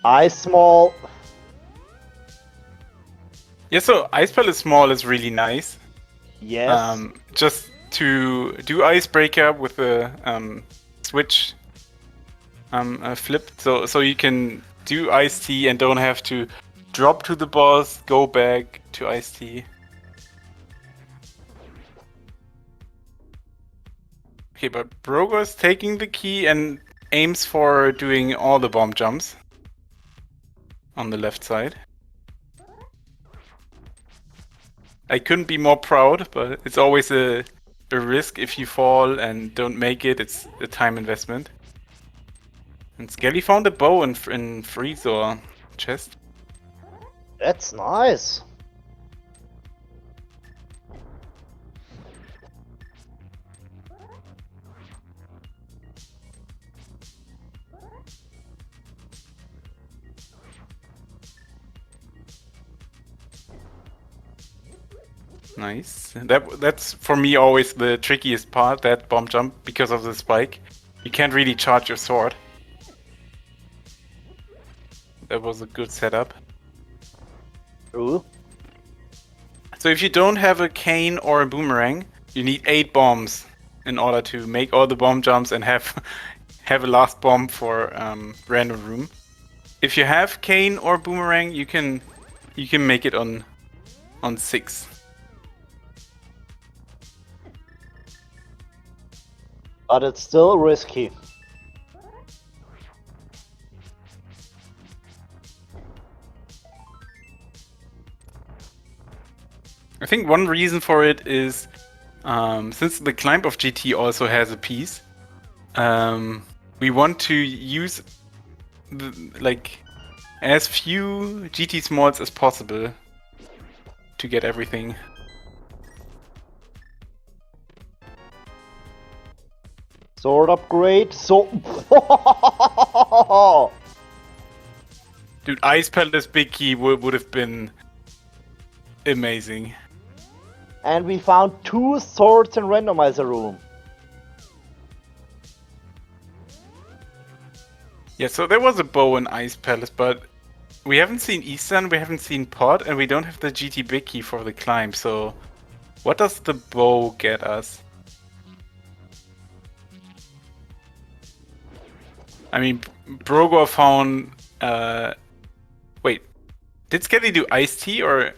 eye small. Yeah, so Ice Palace small is really nice. Yes. Just to do icebreaker with the switch flip, so you can do iced tea and don't have to drop to the boss, go back to iced tea. Okay, but Brogor is taking the key and aims for doing all the bomb jumps on the left side. I couldn't be more proud, but it's always a risk if you fall and don't make it. It's a time investment. And Skele found a bow in Freezer chest. That's nice. Nice. That's for me always the trickiest part, that bomb jump, because of the spike. You can't really charge your sword. That was a good setup. True. So if you don't have a cane or a boomerang, you need 8 bombs in order to make all the bomb jumps and have a last bomb for random room. If you have cane or boomerang, you can make it on 6. But it's still risky. I think one reason for it is since the climb of GT also has a piece, we want to use as few GT smalls as possible to get everything. Sword upgrade. So. Dude, Ice Palace Big Key would have been amazing. And we found 2 swords in randomizer room. Yeah, so there was a bow in Ice Palace, but we haven't seen Eastern, we haven't seen Pod, and we don't have the GT Big Key for the climb, so what does the bow get us? I mean, Brogor found... wait, did Skele do Ice Tea, or...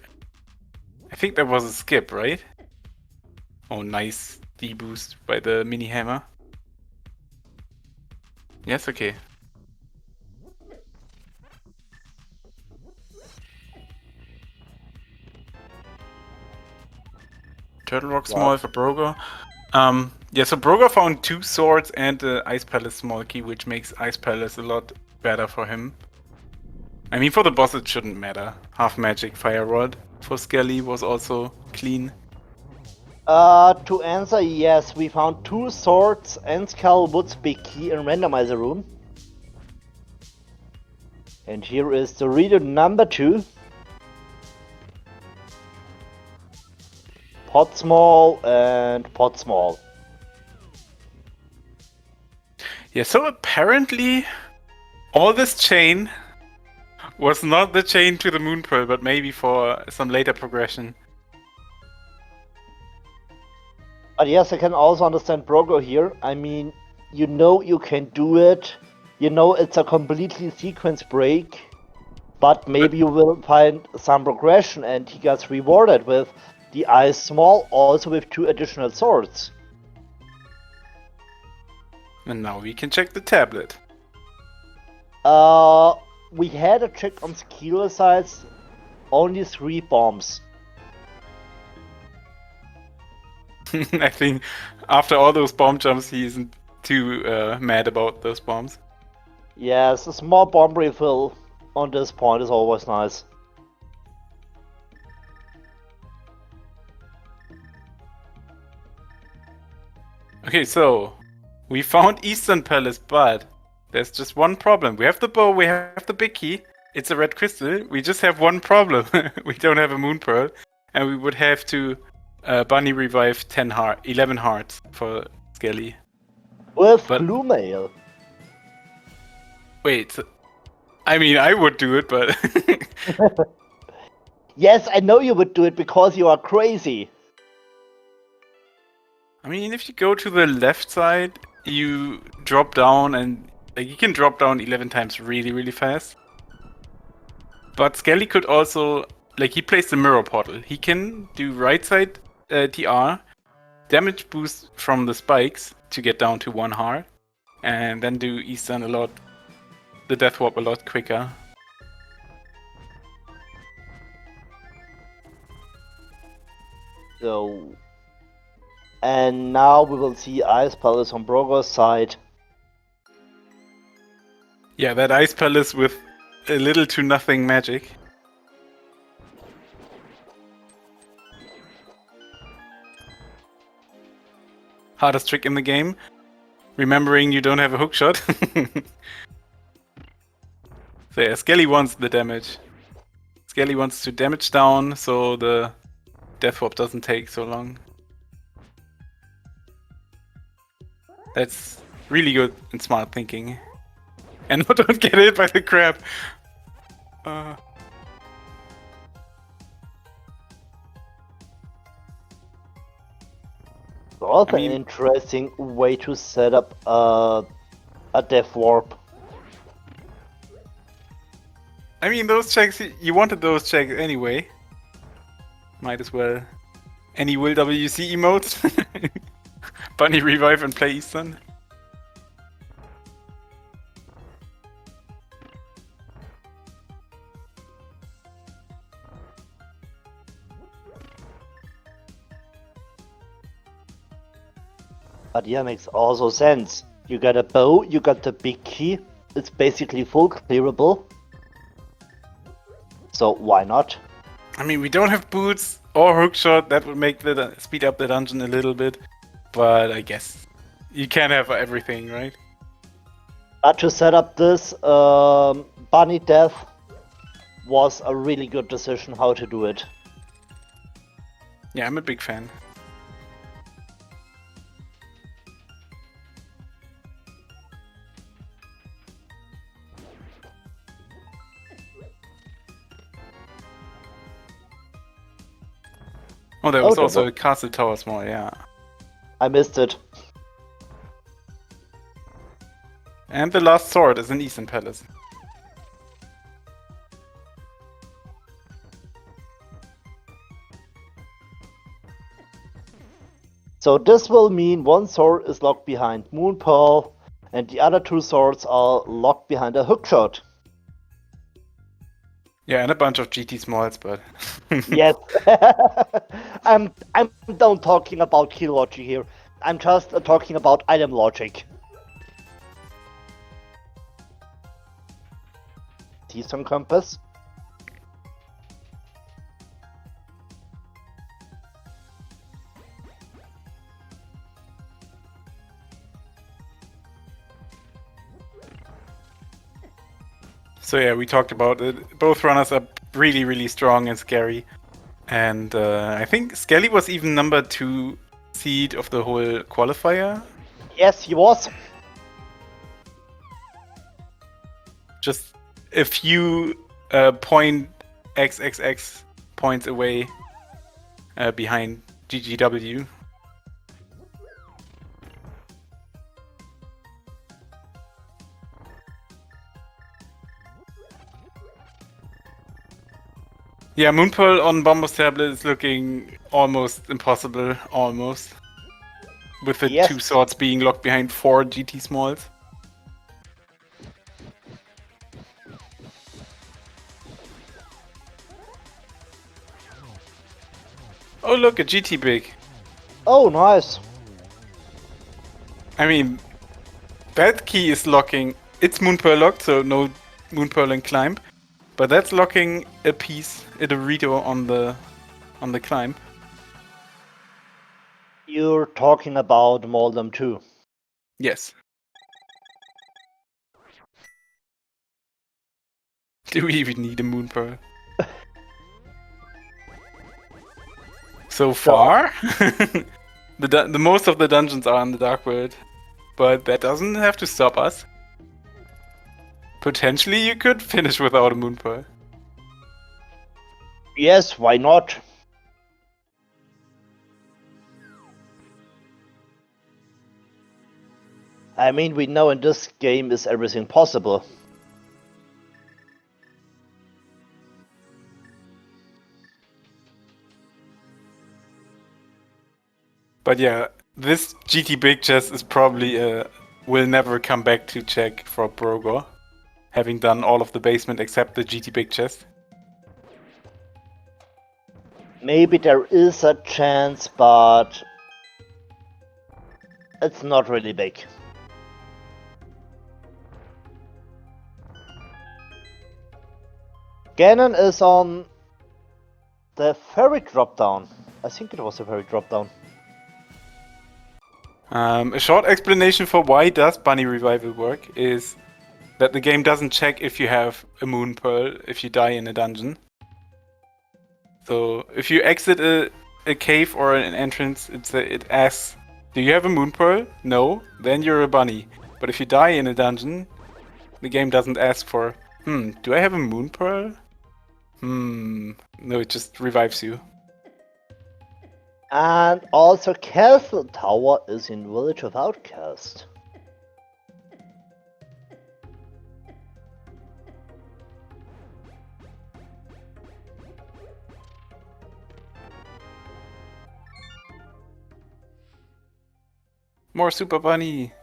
I think that was a skip, right? Oh, nice D-boost by the mini hammer. Yes, okay. Turtle Rock small for Brogor. Yeah, so Brogor found 2 swords and the Ice Palace small key, which makes Ice Palace a lot better for him. I mean, for the boss it shouldn't matter. Half magic fire rod for Skele was also clean. To answer, yes, we found 2 swords and Skullwood's big key in randomizer room. And here is the reader number 2. Pot small and pot small. Yeah, so apparently all this chain was not the chain to the Moon Pearl, but maybe for some later progression. But yes, I can also understand Brogor here. I mean, you know you can do it. You know it's a completely sequence break. But maybe you will find some progression, and he gets rewarded with the Ice Small, also with 2 additional swords. And now we can check the tablet. We had a check on Skele sides, only 3 bombs. I think after all those bomb jumps, he isn't too mad about those bombs. Yes, a small bomb refill on this point is always nice. Okay, so we found Eastern Palace, but there's just one problem. We have the bow, we have the big key. It's a red crystal. We just have one problem. We don't have a Moon Pearl, and we would have to bunny revive 11 hearts for Skele. With blue mail. Wait, I mean, I would do it, but... Yes, I know you would do it because you are crazy. I mean, if you go to the left side, you drop down and... Like, you can drop down 11 times really, really fast. But Skele could also, like, he plays the mirror portal. He can do right side TR, damage boost from the spikes to get down to 1 heart, and then do Eastern the death warp a lot quicker. So, and now we will see Ice Palace on Brogor's side. Yeah, that Ice Palace with a little to nothing magic. Hardest trick in the game. Remembering you don't have a hookshot. So yeah, Skele wants the damage. Skele wants to damage down so the death warp doesn't take so long. That's really good and smart thinking. And don't get hit by the crab. Also I mean- an interesting way to set up a death warp. I mean, those checks, you wanted those checks anyway. Might as well. Any Will WC emotes? Bunny revive and play Eastern. But yeah, makes also sense. You got a bow, you got the big key. It's basically full clearable. So why not? I mean, we don't have boots or hookshot. That would make the speed up the dungeon a little bit. But I guess you can't have everything, right? But to set up this bunny death was a really good decision how to do it. Yeah, I'm a big fan. Oh, there was Oh, also a castle tower small, yeah. I missed it. And the last sword is in Eastern Palace. So this will mean one sword is locked behind Moon Pearl, and the other two swords are locked behind a hookshot. Yeah, and a bunch of GT smalls, but Yes. I'm not talking about kill logic here. I'm just talking about item logic. Keystone compass. So yeah, we talked about it. Both runners are really, really strong and scary. And I think Skele was even number 2 seed of the whole qualifier. Yes, he was. Just a few point XXX points away behind GGW. Yeah, Moonpearl on Bomber's tablet is looking almost impossible, almost. With the Yes. 2 swords being locked behind 4 GT smalls. Oh look, a GT big. Oh, nice. I mean, that key is locking. It's Moonpearl locked, so no Moonpearl and climb. But that's locking a piece, a Dorito on the climb. You're talking about Moldum 2. Yes. Do we even need a Moonpearl? So far, the most of the dungeons are in the Dark World, but that doesn't have to stop us. Potentially, you could finish without a Moonpearl. Yes, why not? I mean, we know in this game is everything possible. But yeah, this GT big chest is probably will never come back to check for Brogor, having done all of the basement except the GT big chest. Maybe there is a chance, but it's not really big. Ganon is on the ferry drop-down. I think it was a ferry drop-down. A short explanation for why does Bunny Revival work is that the game doesn't check if you have a Moon Pearl if you die in a dungeon. So if you exit a cave or an entrance, it asks, do you have a Moon Pearl? No, then you're a bunny. But if you die in a dungeon, the game doesn't ask for, do I have a Moon Pearl? No, it just revives you. And also Castle Tower is in Village of Outcast. More Super Bunny!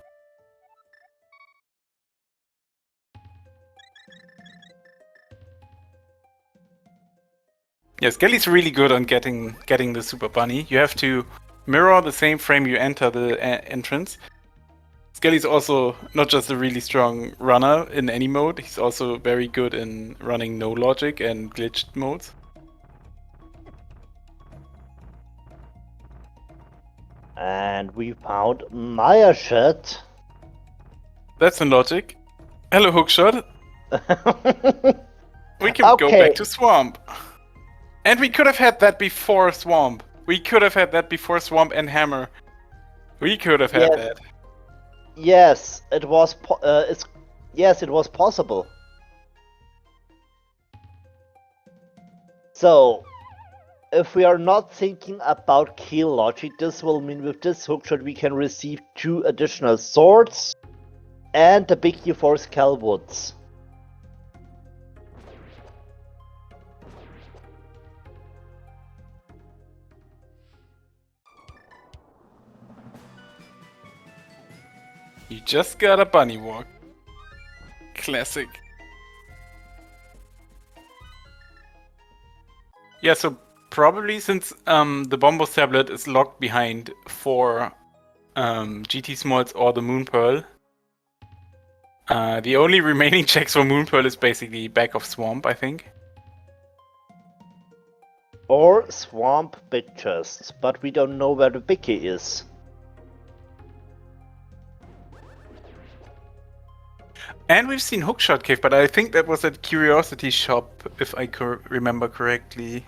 Yeah, Skele's really good on getting the Super Bunny. You have to mirror the same frame you enter the entrance. Skele's also not just a really strong runner in any mode, he's also very good in running no logic and glitched modes. And we found Maya Shed. That's in logic. Hello, Hookshot. We can go back to Swamp. And we could have had that before Swamp. We could have had that before Swamp and Hammer. We could have had that. Yes, it was. Yes, it was possible. So, if we are not thinking about key logic, this will mean with this hookshot we can receive 2 additional swords and the big U4 Skele Woods. You just got a bunny walk. Classic. Yeah, so probably since the Bombos tablet is locked behind 4 GT Smalls or the Moon Pearl, the only remaining checks for Moon Pearl is basically back of Swamp, I think. Or Swamp Big Chest, but we don't know where the Biggie is. And we've seen Hookshot Cave, but I think that was at Curiosity Shop, if I remember correctly.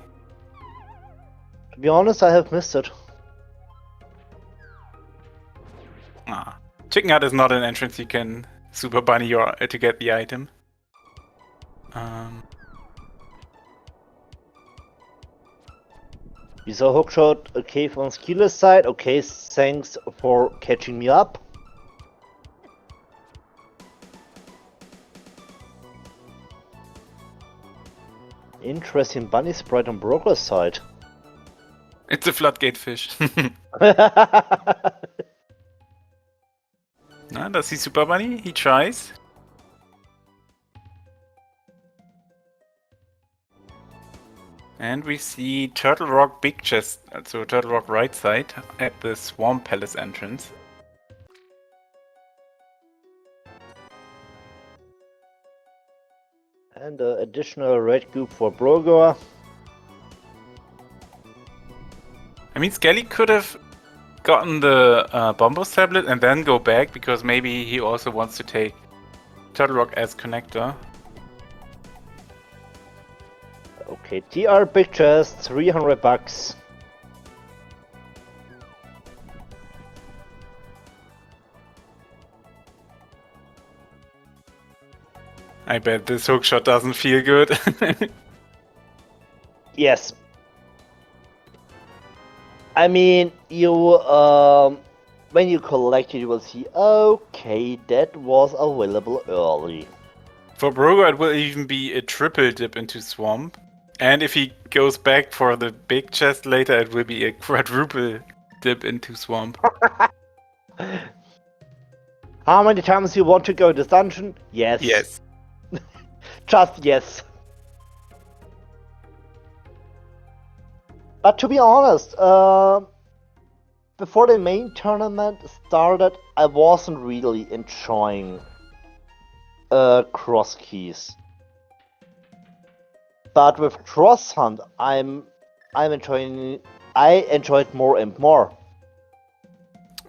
To be honest, I have missed it. Chicken Hut is not an entrance you can Super Bunny or to get the item. We saw Hookshot a cave on Skele's side. Okay, thanks for catching me up. Interesting bunny sprite on Brogor's side. It's a floodgate fish. Does he Super Bunny? He tries. And we see Turtle Rock Big Chest, so Turtle Rock right side, at the Swamp Palace entrance. And an additional red cube for Brogor. I mean, Skele could have gotten the Bombos tablet and then go back, because maybe he also wants to take Turtle Rock as connector. Okay, TR Big Chest, 300 bucks. I bet this hookshot doesn't feel good. Yes. I mean, you when you collect it, you will see, okay, that was available early. For Brogor, it will even be a triple dip into Swamp. And if he goes back for the big chest later, it will be a quadruple dip into swamp. How many times you want to go to this dungeon? Yes. Yes. Just yes. But to be honest, before the main tournament started, I wasn't really enjoying cross keys. But with cross hunt, I enjoyed more and more.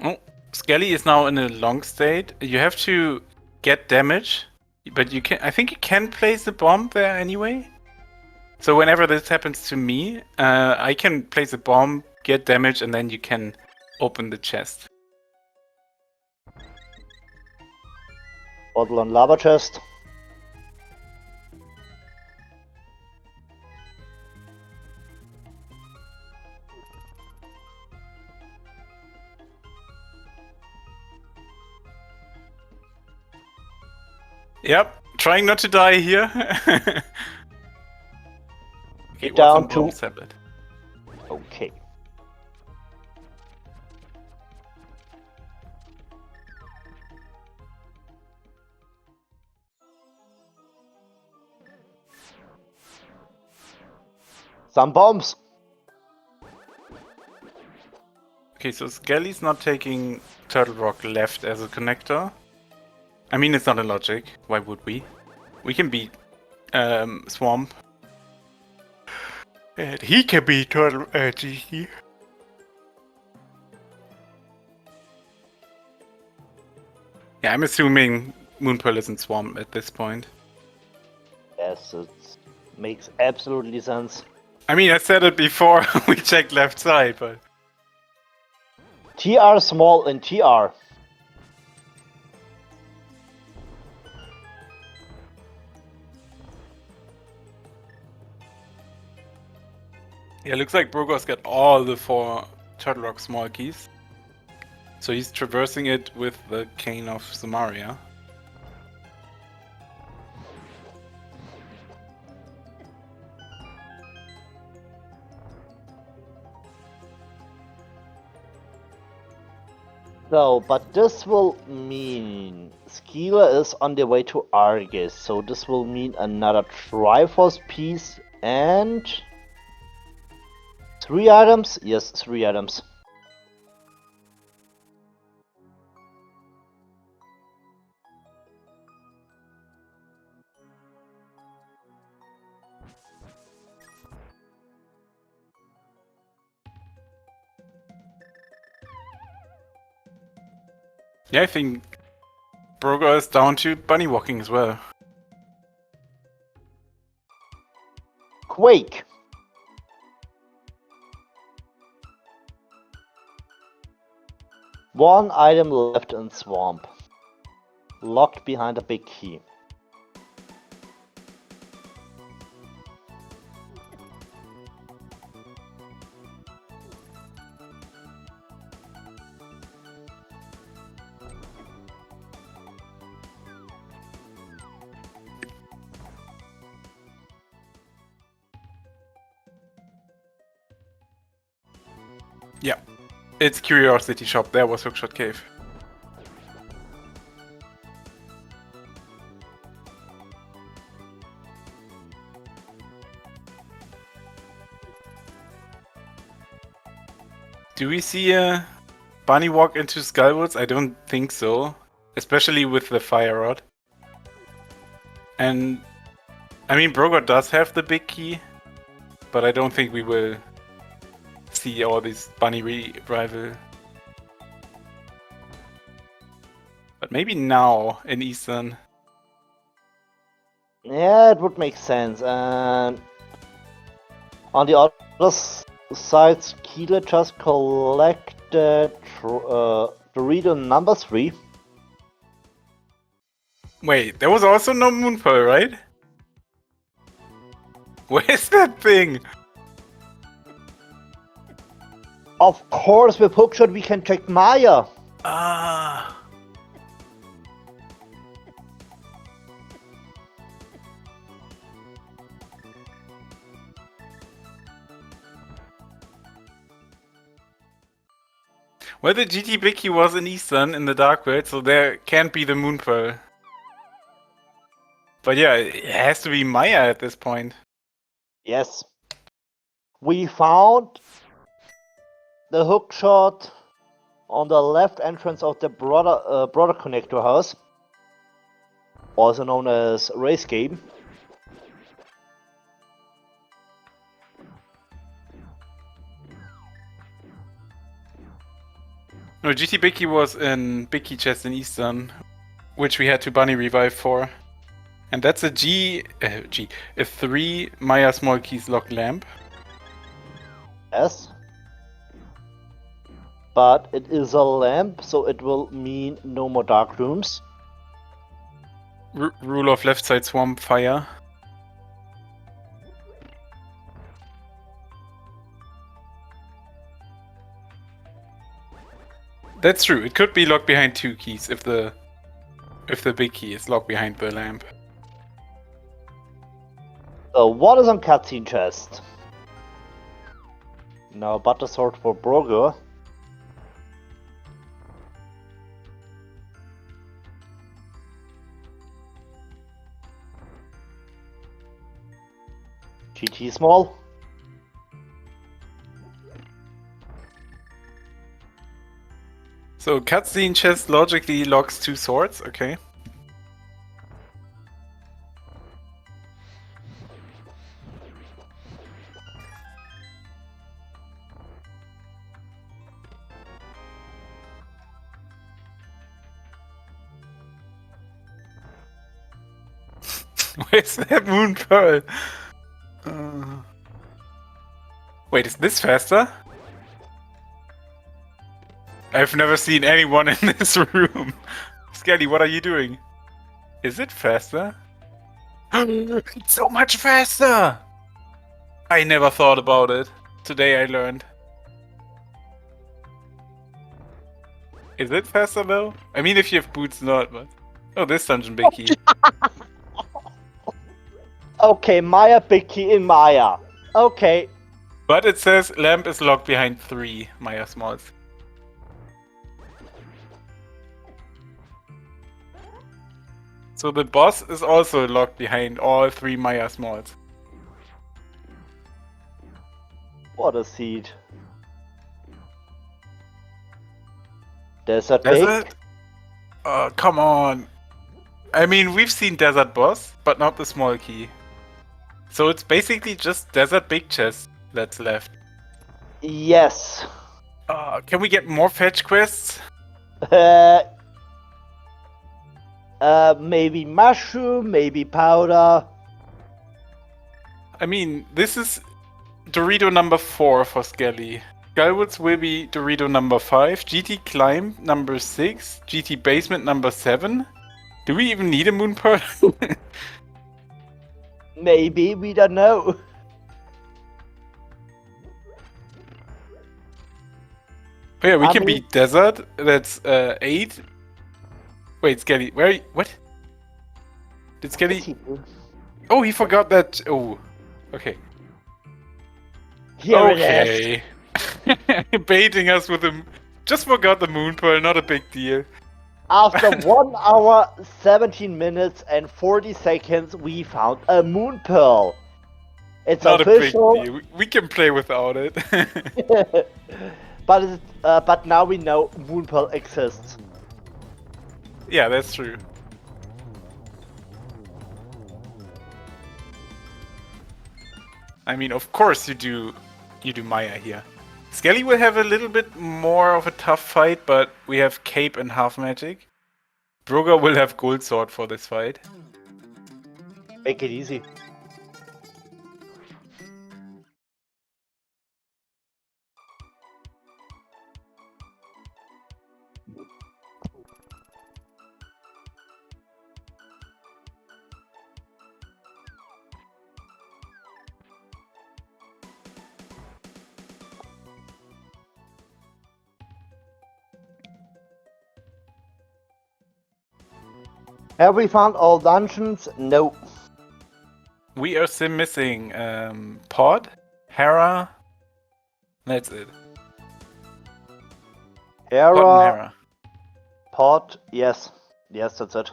Oh, Skele is now in a long state. You have to get damage, but you can. I think you can place a bomb there anyway. So whenever this happens to me, I can place a bomb, get damage, and then you can open the chest. Bottle on lava chest. Yep, trying not to die here. Get down to. Tablet. Okay. Some bombs. Okay, so Skele's not taking Turtle Rock left as a connector. I mean, it's not a logic. Why would we? We can beat Swamp. And he can beat Turtle GC. Yeah, I'm assuming Moonpearl isn't Swamp at this point. Yes, it makes absolutely sense. I mean, I said it before we checked left side, but... TR small and TR. Yeah, looks like Brogor's got all the 4 Turtle Rock small keys. So he's traversing it with the Cane of Samaria. So, but this will mean Skele is on the way to Argus, so this will mean another Triforce piece and 3 items? Yes, 3 items. Yeah, I think Brogor is down to bunny walking as well. Quake! One item left in Swamp. Locked behind a big key. Yeah, it's Curiosity Shop. There was Hookshot Cave. Do we see a bunny walk into Skullwoods? I don't think so. Especially with the fire rod. And I mean, Brogor does have the big key, but I don't think we will see all these bunny rival. But maybe now in Eastern. Yeah, it would make sense. And on the other side, Skele just collected the reader number 3. Wait, there was also no Moonpearl, right? Where's that thing? Of course, with Hookshot we can check Maya. Ah. Well, the GT Bicky was in Eastern in the Dark World, so there can't be the Moon Pearl. But yeah, it has to be Maya at this point. Yes. We found the hook shot on the left entrance of the Brother Connector house, also known as Race Game. No, GT Bicky was in Bicky Chest in Eastern, which we had to bunny revive for. And that's a a 3 Maya small keys lock lamp. Yes. But it is a lamp, so it will mean no more dark rooms. Rule of left side swamp fire. That's true. It could be locked behind 2 keys if the big key is locked behind the lamp. So what is on cutscene chest? Now butter sword for Brogor. GT small. So cutscene chest logically locks 2 swords, okay. Where's that Moon Pearl? Wait, is this faster? I've never seen anyone in this room. Skele, what are you doing? Is it faster? It's so much faster! I never thought about it. Today I learned. Is it faster though? I mean, if you have boots, not, but... Oh, this dungeon big key. Okay, Maya big key in Maya. Okay. But it says lamp is locked behind 3 Maya smalls. So the boss is also locked behind all 3 Maya smalls. What a seed. Desert big. Desert? Oh, come on. I mean, we've seen Desert Boss, but not the small key. So it's basically just Desert Big Chest that's left. Yes. Can we get more fetch quests? Maybe mushroom, maybe powder. I mean, this is Dorito number 4 for Skele. Skullwoods will be Dorito number 5, GT Climb number 6, GT Basement number 7. Do we even need a Moon Pearl? Maybe, we don't know. Oh yeah, we I can mean- be Desert, that's 8. Wait, Skele, where are you? What? Did Skele... Oh, he forgot that... Oh, okay. Here it is. Okay. Baiting us with the... Just forgot the Moon Pearl, not a big deal. After 1 hour, 17 minutes and 40 seconds, we found a moon pearl. It's Not official. a big deal. We can play without it. but now we know moon pearl exists. Yeah, that's true. I mean, of course you do Maya here. Skele will have a little bit more of a tough fight, but we have Cape and Half Magic. Brogor will have Gold Sword for this fight. Make it easy. Have we found all dungeons? No. We are still missing Pod, Hera. That's it. Hera, Hera. Pot, yes. Yes, that's it.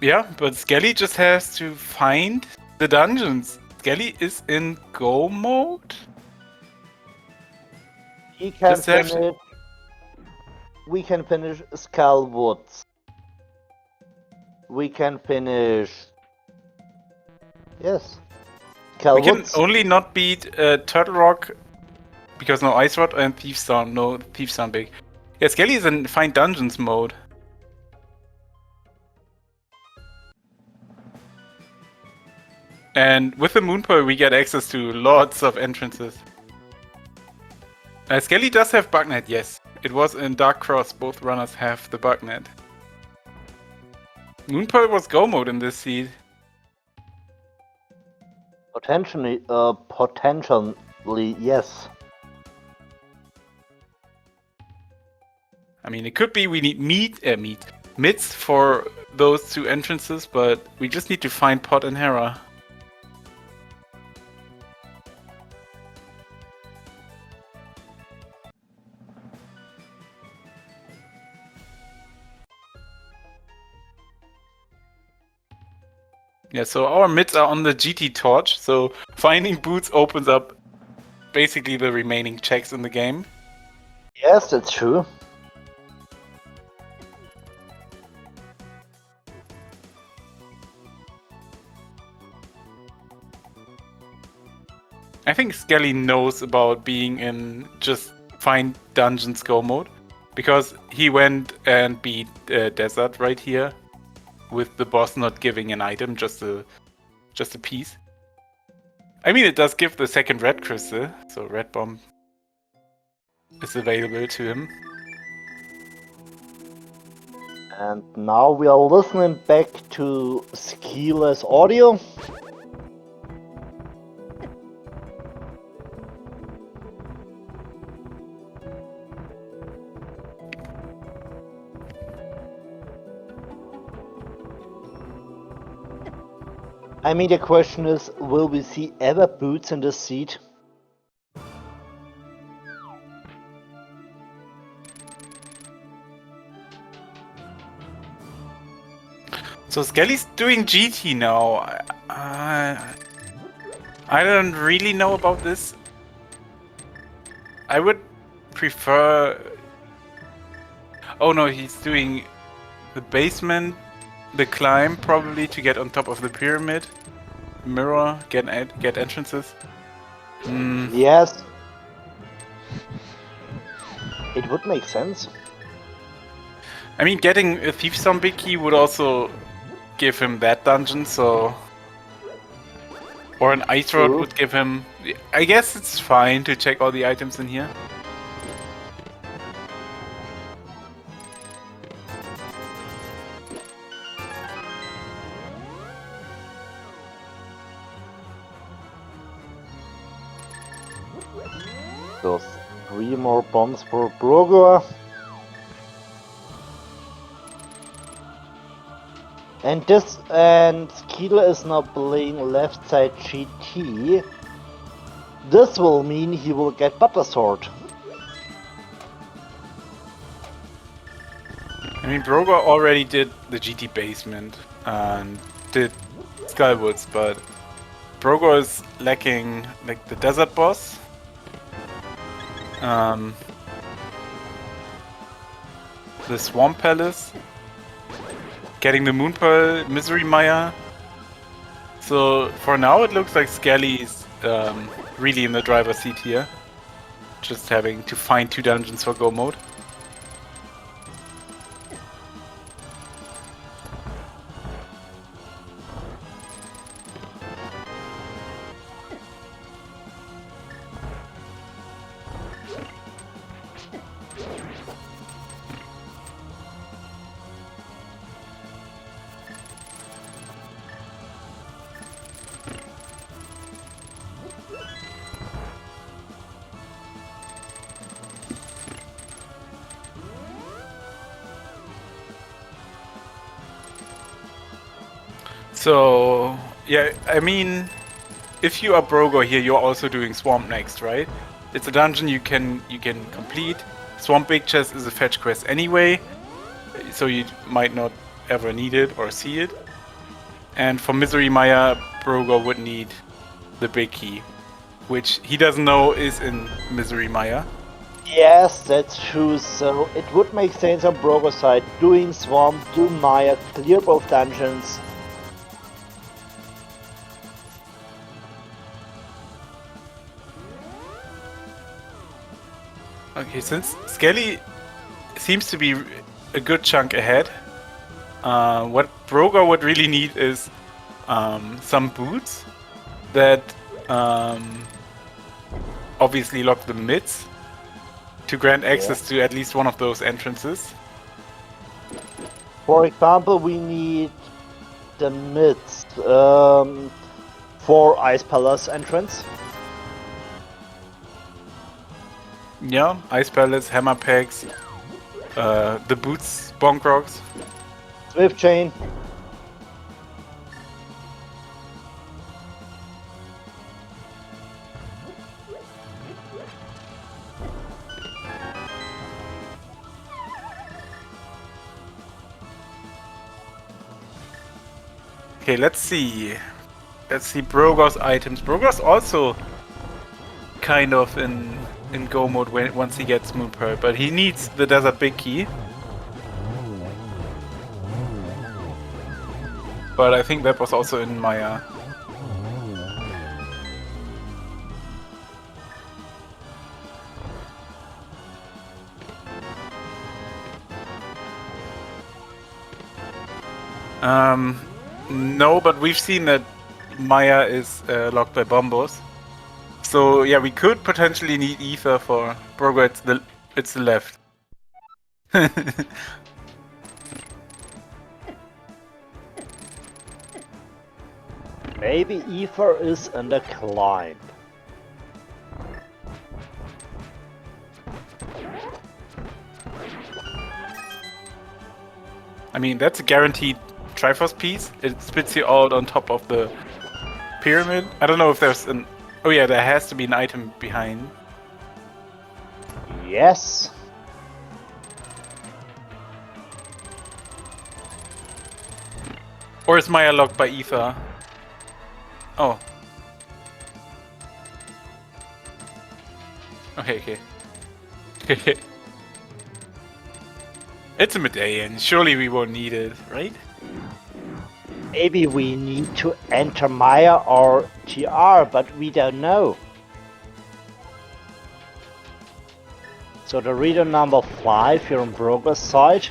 Yeah, but Skele just has to find the dungeons. Skele is in go mode. He can Just have to- finish. We can finish Skull Woods. We can finish. Yes. Skull We can Woods. only not beat Turtle Rock because no Ice Rod and Thief Sound. No Thief Sound big. Yeah, Skele is in find dungeons mode. And with the Moon Pearl, we get access to lots of entrances. Skele does have Bugnet, yes. It was in Dark Cross, both runners have the Bugnet. Moon Pearl was go mode in this seed. Potentially, yes. I mean, it could be we need mids for those two entrances, but we just need to find Pot and Hera. Yeah, so our mids are on the GT torch, so finding boots opens up basically the remaining checks in the game. Yes, that's true. I think Skele knows about being in just find dungeons go mode, because he went and beat Desert right here, with the boss not giving an item, just a piece. I mean, it does give the second red crystal, so red bomb is available to him. And now we are listening back to Skele's audio. I mean, the question is, will we see ever boots in this seat? So Skele's doing GT now. I don't really know about this. I would prefer... Oh no, he's doing the basement, the climb probably to get on top of the pyramid. Mirror, get entrances. Yes. It would make sense. I mean, getting a Thief Zombie key would also give him that dungeon, so... Or an Ice Rod would give him... I guess it's fine to check all the items in here. Those 3 more bombs for Brogor. And Skele is now playing left side GT. This will mean he will get Butter Sword. I mean, Brogor already did the GT basement and did Skywoods, but Brogor is lacking like the desert boss. The Swamp Palace. Getting the Moon Pearl, Misery Maya. So for now it looks like Skele's really in the driver's seat here. Just having to find 2 dungeons for go mode. So yeah, I mean, if you are Brogor here, you're also doing Swamp next, right? It's a dungeon you can complete. Swamp Big Chest is a fetch quest anyway, so you might not ever need it or see it. And for Misery Maya, Brogor would need the big key, which he doesn't know is in Misery Maya. Yes, that's true. So it would make sense on Brogor's side, doing Swamp, do Maya, clear both dungeons. Okay, since Skele seems to be a good chunk ahead, what Brogor would really need is some boots that obviously lock the mids to grant access to at least one of those entrances. For example, we need the mids for Ice Palace entrance. Yeah, Ice Palace, Hammer Packs, the boots, Bonk Rocks. Swift Chain. Okay, let's see. Let's see Brogor's items. Brogor's also kind of in go mode once he gets Moon Pearl, but he needs the Desert Big Key. But I think that was also in Maya. No, but we've seen that Maya is locked by Bombos. So yeah, we could potentially need Ether for Brogor. It's the left. Maybe Ether is in the climb. I mean, that's a guaranteed Triforce piece. It spits you out on top of the pyramid. I don't know if there's an... Oh yeah, there has to be an item behind. Yes. Or is Maya locked by Ether? Oh. Okay. It's a medallion. Surely we won't need it, right? Maybe we need to enter Maya or TR, but we don't know. So the reader number 5 here on Brogor's side.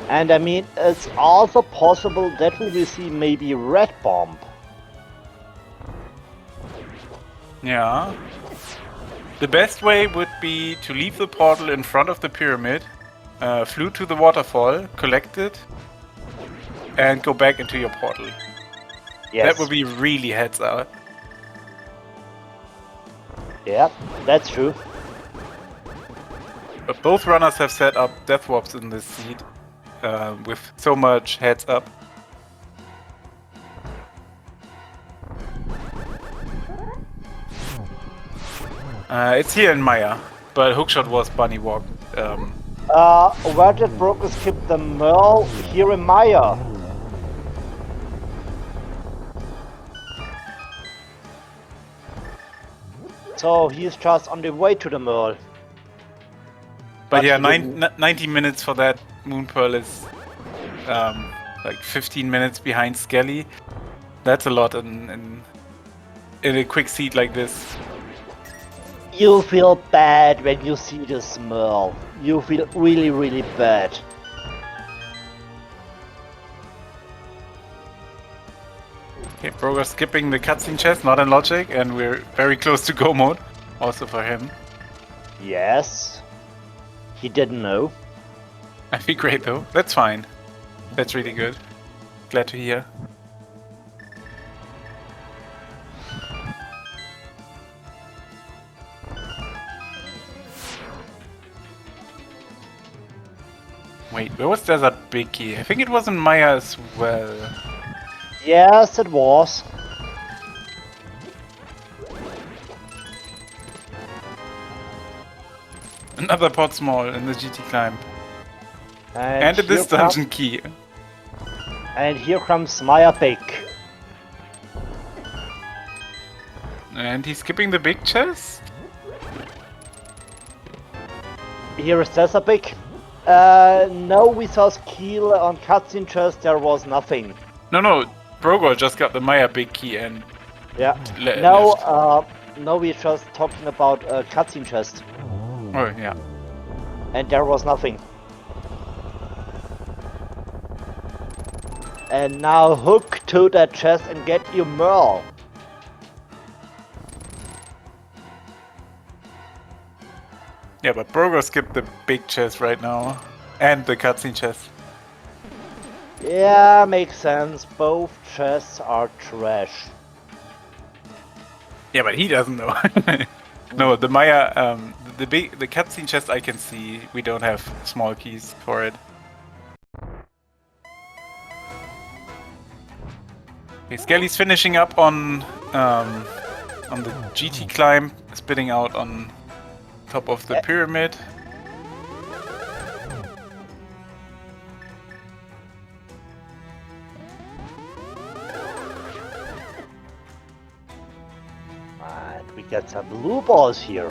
And I mean, it's also possible that we will see maybe Red Bomb. Yeah. The best way would be to leave the portal in front of the pyramid, flew to the waterfall, collect it, and go back into your portal. Yes. That would be really heads out. Yeah, that's true. But both runners have set up death warps in this seed, with so much heads up. It's here in Maya, but Hookshot was bunny walk. Where did Brogor skip the Merle? Here in Maya. So he's just on the way to the Merle. But yeah, 90 minutes for that Moon Pearl is like 15 minutes behind Skele. That's a lot in a quick seed like this. You feel bad when you see the Merle. You feel really, really bad. Okay, Brogor skipping the cutscene chest, not in logic, and we're very close to go mode, also for him. Yes. He didn't know. I'd be great though. That's fine. That's really good. Glad to hear. Wait, where was Desert Big Key? I think it was in Maya as well. Yes, it was. Another pot small in the GT climb. And here this dungeon key. And here comes Maya Big. And he's skipping the big chest? Here is Desert Big. No, we saw Skele on cutscene chest, there was nothing. No, Brogor just got the Maya Big Key and... Yeah. left. No, we're just talking about cutscene chest. Oh, yeah. And there was nothing. And now hook to that chest and get your Merle. Yeah, but Brogor skipped the big chest right now. And the cutscene chest. Yeah, makes sense. Both chests are trash. Yeah, but he doesn't know. No, the Maya, the cutscene chest I can see. We don't have small keys for it. Okay, Skele's finishing up on the GT climb, spitting out on top of the pyramid. And we get some blue balls here.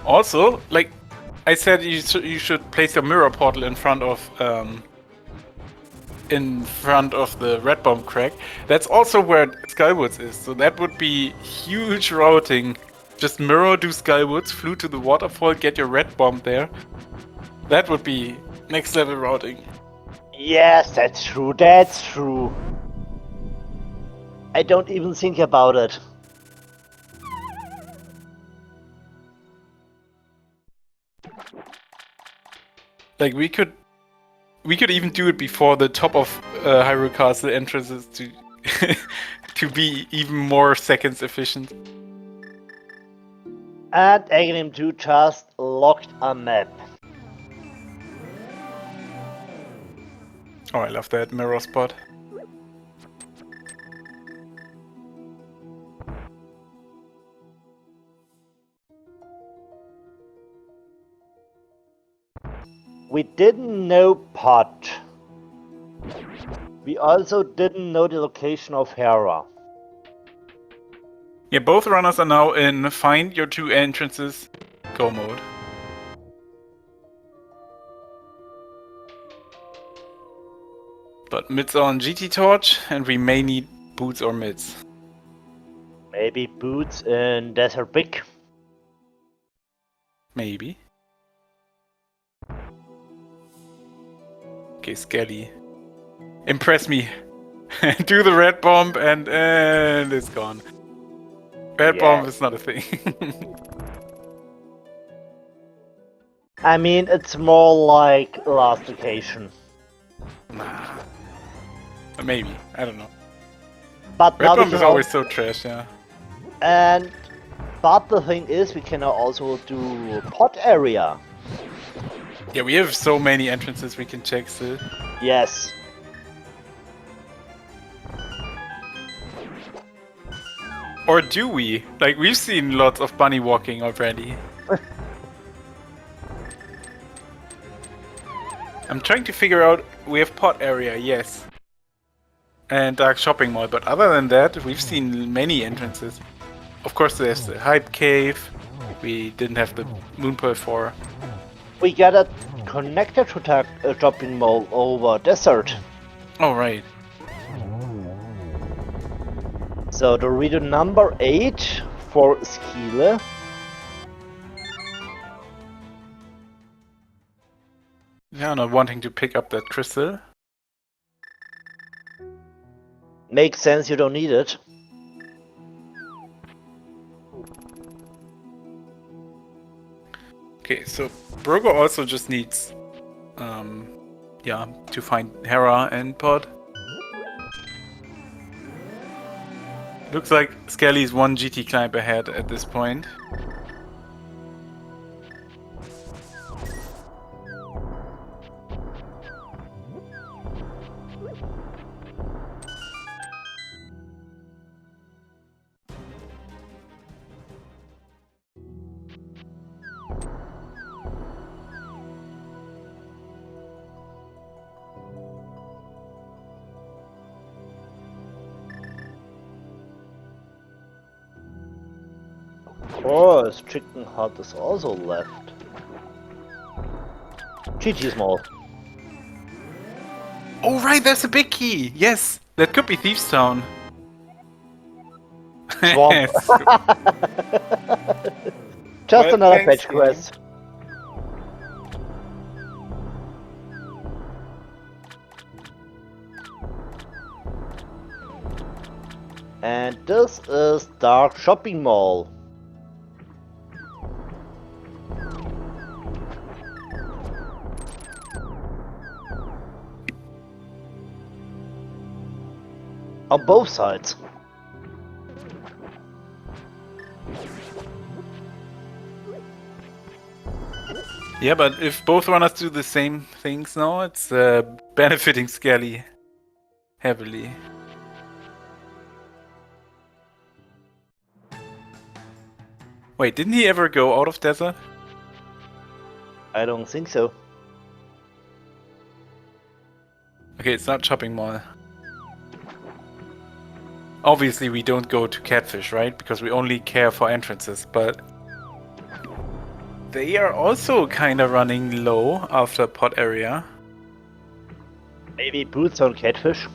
Also, like I said, you should place your mirror portal in front of the red bomb crack. That's also where Skywoods is, so that would be huge routing. Just mirror, do Skywoods, flew to the waterfall, get your red bomb there. That would be next level routing. Yes, that's true, that's true. I don't even think about it. Like we could even do it before the top of Hyrule Castle entrances to to be even more seconds efficient. And Aghanim 2 just locked a map. Oh, I love that mirror spot. We didn't know Pot. We also didn't know the location of Hera. Yeah, both runners are now in find your two entrances, go mode. But mids are on GT Torch, and we may need boots or mids. Maybe Boots in Desert Big. Maybe. Okay, Skele. Impress me. Do the red bomb and it's gone. Red bomb is not a thing. I mean, it's more like last occasion. Nah. Maybe. I don't know. But Red bomb is always so trash, yeah. But the thing is, we can now also do Pot area. Yeah, we have so many entrances we can check still. Yes. Or do we? Like, we've seen lots of bunny walking already. I'm trying to figure out, we have pot area, yes. And dark shopping mall, but other than that, we've seen many entrances. Of course, there's the hype cave. We didn't have the moon pearl for. We got a connector to shopping mall over desert. Oh, right. So the reader number 8 for Skele. Yeah, not wanting to pick up that crystal. Makes sense, you don't need it. Okay, so Brogor also just needs, yeah, to find Hera and Pod. Looks like Skele's one GT climb ahead at this point. Of course, Chicken Hut is also left. GG small. Oh right, there's a big key! Yes! That could be Thieves Town. Swamp. Yes. Just Well, another thanks, fetch quest. And this is Dark Shopping Mall. On both sides. Yeah, but if both runners do the same things now, it's benefiting Skele heavily. Wait, didn't he ever go out of desert? I don't think so. Okay, it's not shopping mall. Obviously we don't go to Catfish, right? Because we only care for entrances, but they are also kinda running low after pot area. Maybe boots on Catfish.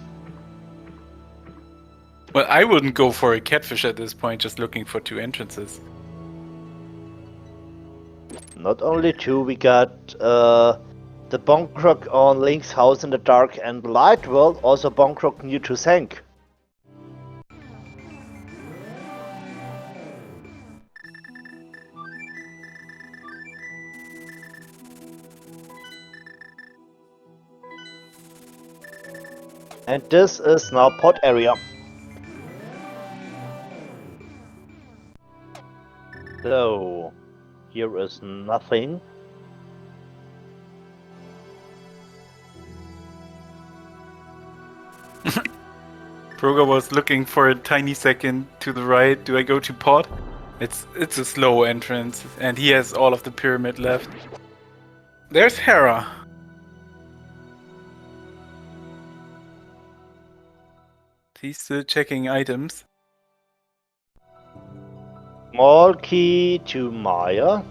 Well, I wouldn't go for a Catfish at this point, just looking for 2 entrances. Not only 2, we got the Bonkrok on Link's House in the Dark and Light World, also Bonkrok near to Sank. And this is now pot area. So, here is nothing. Brogor was looking for a tiny second to the right. Do I go to pot? It's a slow entrance, and he has all of the pyramid left. There's Hera. He's still checking items. Small key to Maya.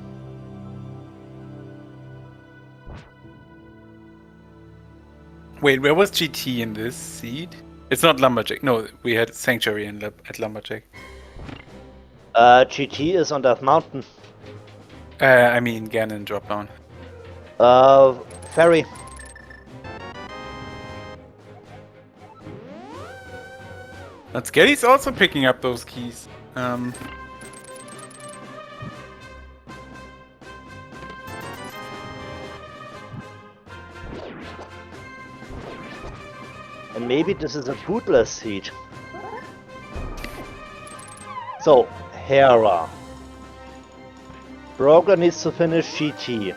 Wait, where was GT in this seed? It's not Lumberjack. No, we had Sanctuary at Lumberjack. GT is on that mountain. I mean Ganon drop down. Ferry. But Skele's also picking up those keys. And maybe this is a bootless seed. So, Hera. Brogor needs to finish GT.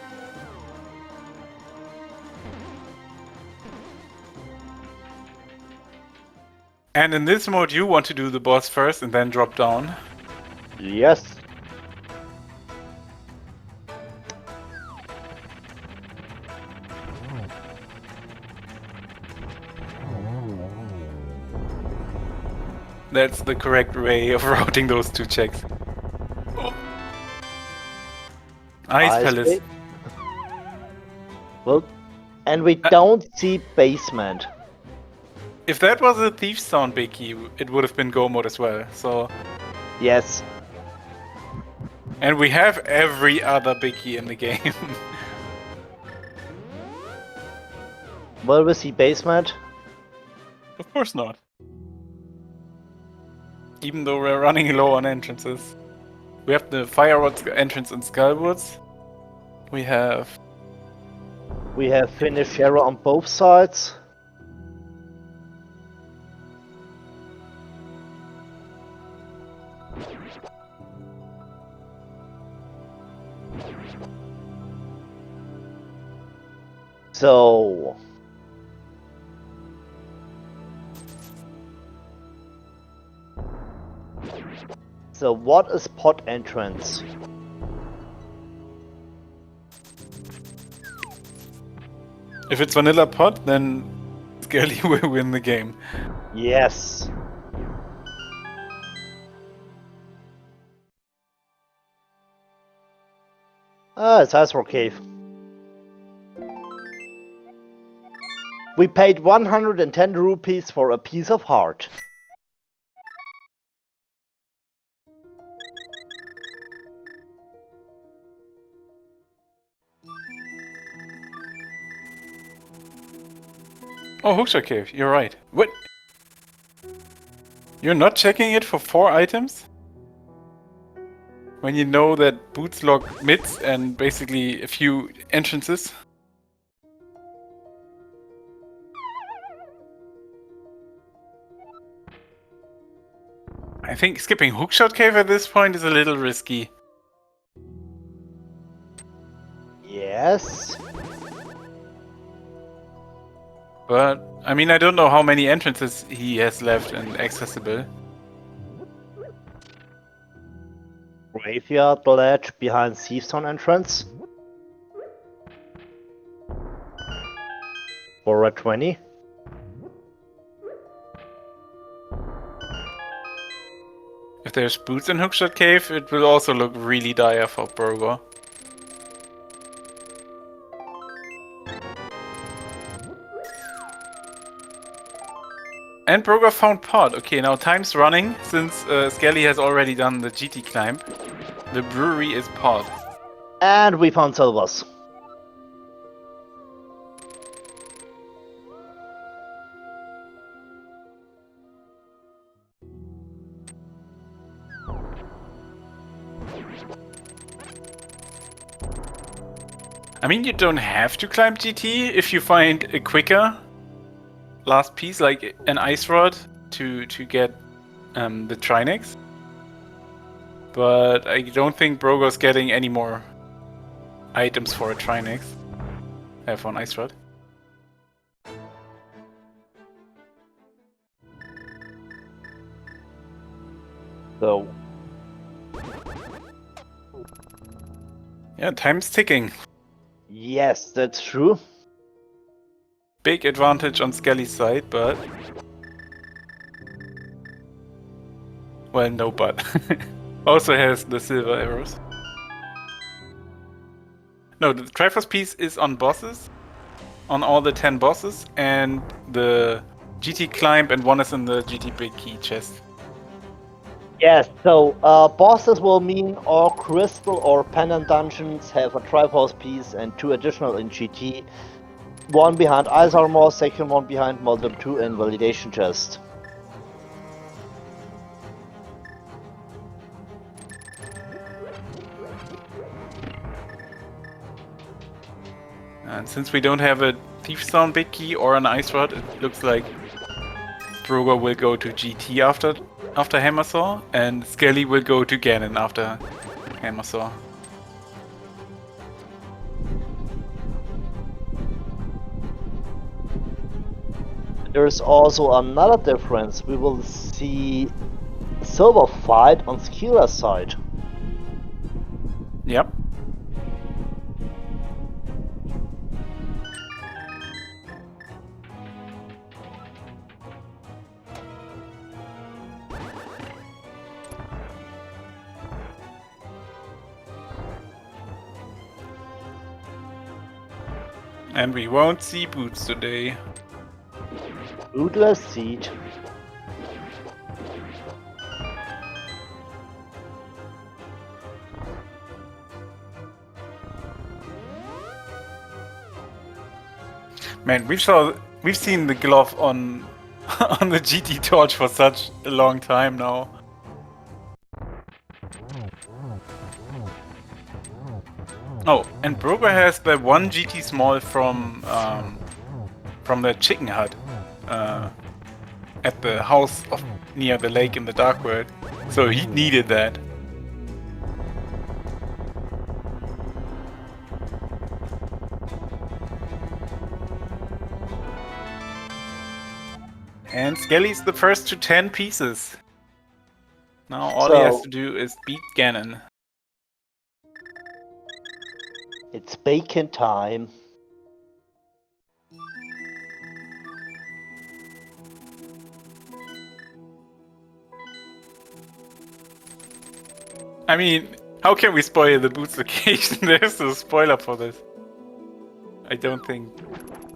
And in this mode you want to do the boss first and then drop down. Yes. That's the correct way of routing those 2 checks. Oh. Ice Palace. Bay. Well, and we don't see basement. If that was a Thief's Town big key, it would have been go mode as well. So, Yes. and we have every other big key in the game. Will we see basement? Of course not. Even though we're running low on entrances. We have the Firewood entrance in Skullwoods. We have... We have finished Hera on both sides. So what is pod entrance? If it's vanilla pod, then Skele will win the game. Yes. It's Icerock Cave. We paid 110 rupees for a piece of heart. Oh, Hookshot Cave, you're right. What? You're not checking it for 4 items? When you know that boots lock mids and basically a few entrances? I think skipping Hookshot Cave at this point is a little risky. Yes. But, I mean, I don't know how many entrances he has left and accessible. Graveyard ledge behind Thiefstone entrance. For red 20. If there's boots in Hookshot Cave, it will also look really dire for Brogor. And Brogor found pod. Okay, now time's running, since Skele has already done the GT climb. The brewery is pod. And we found silvers. I mean, you don't have to climb GT if you find a quicker last piece, like an ice rod, to get the Trinex. But I don't think Brogor's getting any more items for a Trinex. For an ice rod. So yeah, time's ticking. yes, that's true. Big advantage on Skele's side, but... well, no but. Also has the silver arrows. No, the Triforce piece is on bosses. On all the 10 bosses. And the GT climb and one is in the GT big key chest. Yes, so bosses will mean all crystal or pendant dungeons have a Triforce piece and 2 additional in GT. One behind Ice Armor, second one behind Moldum 2 and Validation Chest. And since we don't have a Thiefstone big key or an ice rod, it looks like Brogor will go to GT after Hammersaw, and Skele will go to Ganon after Hammersaw. There's also another difference. We will see Silver fight on Skele's side. Yep. And we won't see boots today. Bootless Seed. Man, we've seen the glove on on the GT torch for such a long time now. Oh, and Brogor has the one GT small from the chicken hut at the house near the lake in the Dark World. So he needed that. And Skele's the first to 10 pieces. Now all he has to do is beat Ganon. It's bacon time. I mean, how can we spoil the boots occasion? There's no spoiler for this. I don't think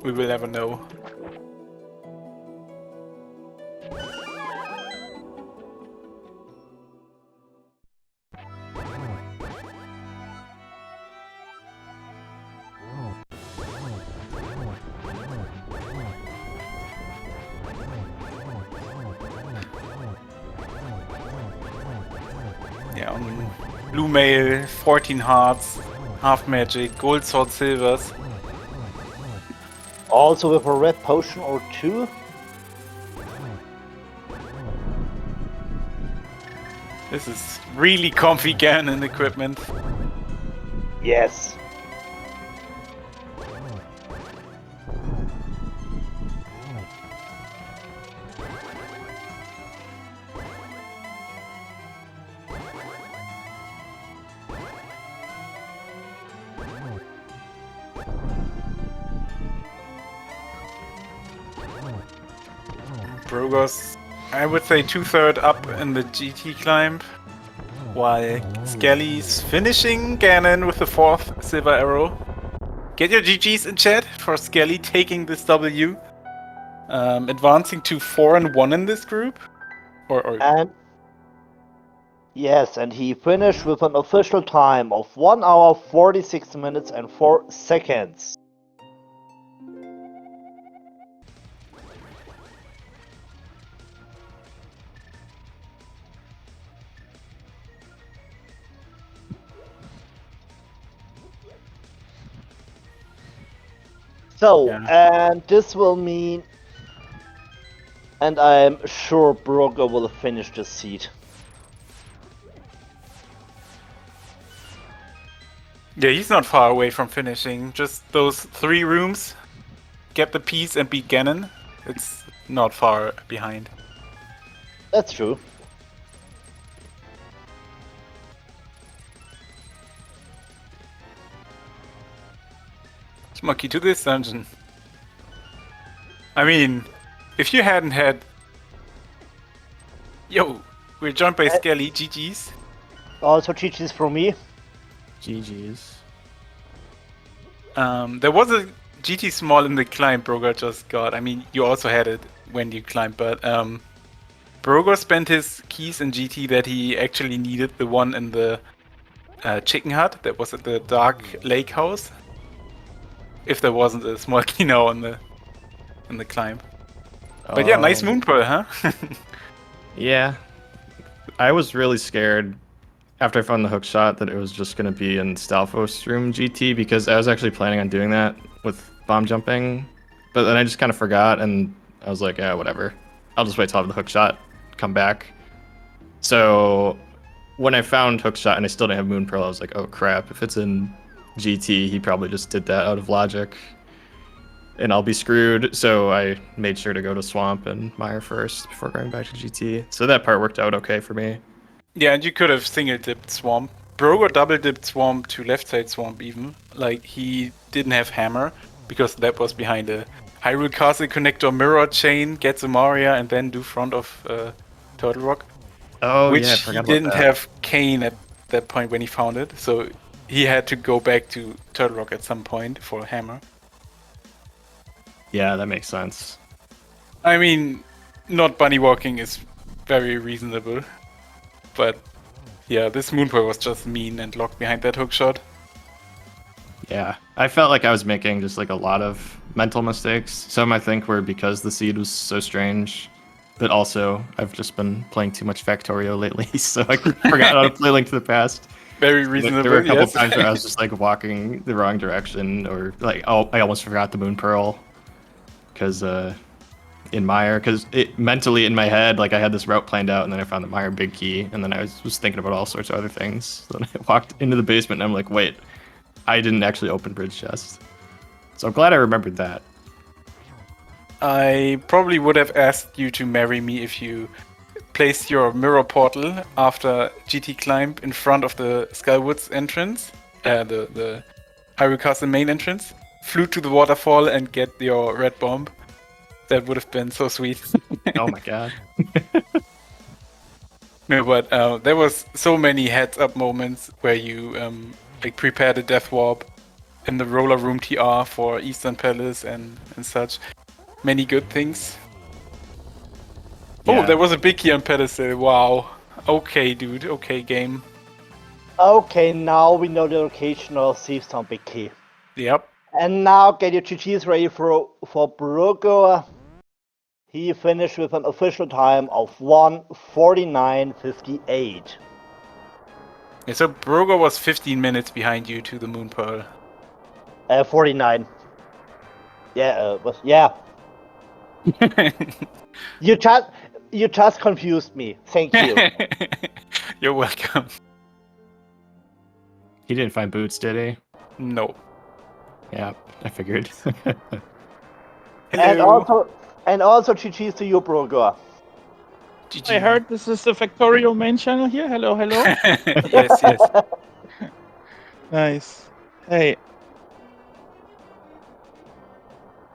we will ever know. Yeah, on blue mail, 14 hearts, half magic, gold sword silvers. Also with a red potion or two. This is really comfy Ganon equipment. Yes. Brogor's, I would say, 2/3 up in the GT climb, while Skele's finishing Ganon with the 4th silver arrow. Get your GGs in chat for Skele taking this W, advancing to 4-1 in this group. And yes, and he finished with an official time of 1 hour 46 minutes and 4 seconds. So, and this will mean, and I'm sure Brogor will finish the seed. Yeah, he's not far away from finishing. Just those 3 rooms, get the piece and beat Ganon. It's not far behind. That's true. Monkey to this dungeon. I mean, if you hadn't had... Yo, we're joined by Skele, GG's. Also GG's from me. GG's. There was a GT small in the climb Brogor just got. I mean, you also had it when you climbed, but Brogor spent his keys in GT that he actually needed, the one in the chicken hut that was at the dark lake house. If there wasn't a small key now in the climb. But yeah, nice moon pearl, huh? Yeah. I was really scared after I found the hook shot that it was just going to be in Stalfos room GT, because I was actually planning on doing that with bomb jumping. But then I just kind of forgot, and I was like, yeah, whatever. I'll just wait till I have the hook shot, come back. So when I found hook shot and I still didn't have moon pearl, I was like, oh crap, if it's in GT, he probably just did that out of logic, and I'll be screwed. So I made sure to go to Swamp and Mire first before going back to GT. So that part worked out okay for me. Yeah, and you could have single dipped Swamp. Brogor double dipped Swamp to left side Swamp even. Like, he didn't have Hammer because that was behind a Hyrule Castle connector mirror chain, get Maria, and then do front of Turtle Rock. Oh, which yeah, I forgot he didn't about that. have Kane at that point when he found it, so he had to go back to Turtle Rock at some point for Hammer. Yeah, that makes sense. I mean, not bunny walking is very reasonable, but yeah, this Moonpearl was just mean and locked behind that hook shot. Yeah, I felt like I was making just like a lot of mental mistakes. Some I think were because the seed was so strange, but also I've just been playing too much Factorio lately, so I forgot how to play Link to the Past. Very reasonable. There were a couple yes. times where I was just like walking the wrong direction, or like I almost forgot the Moon Pearl because in Mire, because mentally in my head, like I had this route planned out, and then I found the Mire big key, and then I was thinking about all sorts of other things. So then I walked into the basement, and I'm like, wait, I didn't actually open bridge chest. So I'm glad I remembered that. I probably would have asked you to marry me if you placed your mirror portal after GT climb in front of the Skywoods entrance, the Hyrule Castle main entrance, flew to the waterfall and get your red bomb. That would have been so sweet. Oh my god. No, but there was so many heads-up moments where you like prepared a death warp in the roller room TR for Eastern Palace and such. Many good things. Yeah. Oh, there was a big key on pedestal. Wow. Okay, dude. Okay, game. Okay, now we know the location of Thiefstown Big Key. Yep. And now get your GGs ready for Brogor. He finished with an official time of 1:49.58. Yeah, so Brogor was 15 minutes behind you to the Moon Pearl. 49. Yeah. You just confused me. Thank you. You're welcome. He didn't find boots, did he? No. Yeah, I figured. Hello. And also GGs to you, Brogor. GG. I heard this is the Factorial main channel here. Hello. Yes. Nice. Hey.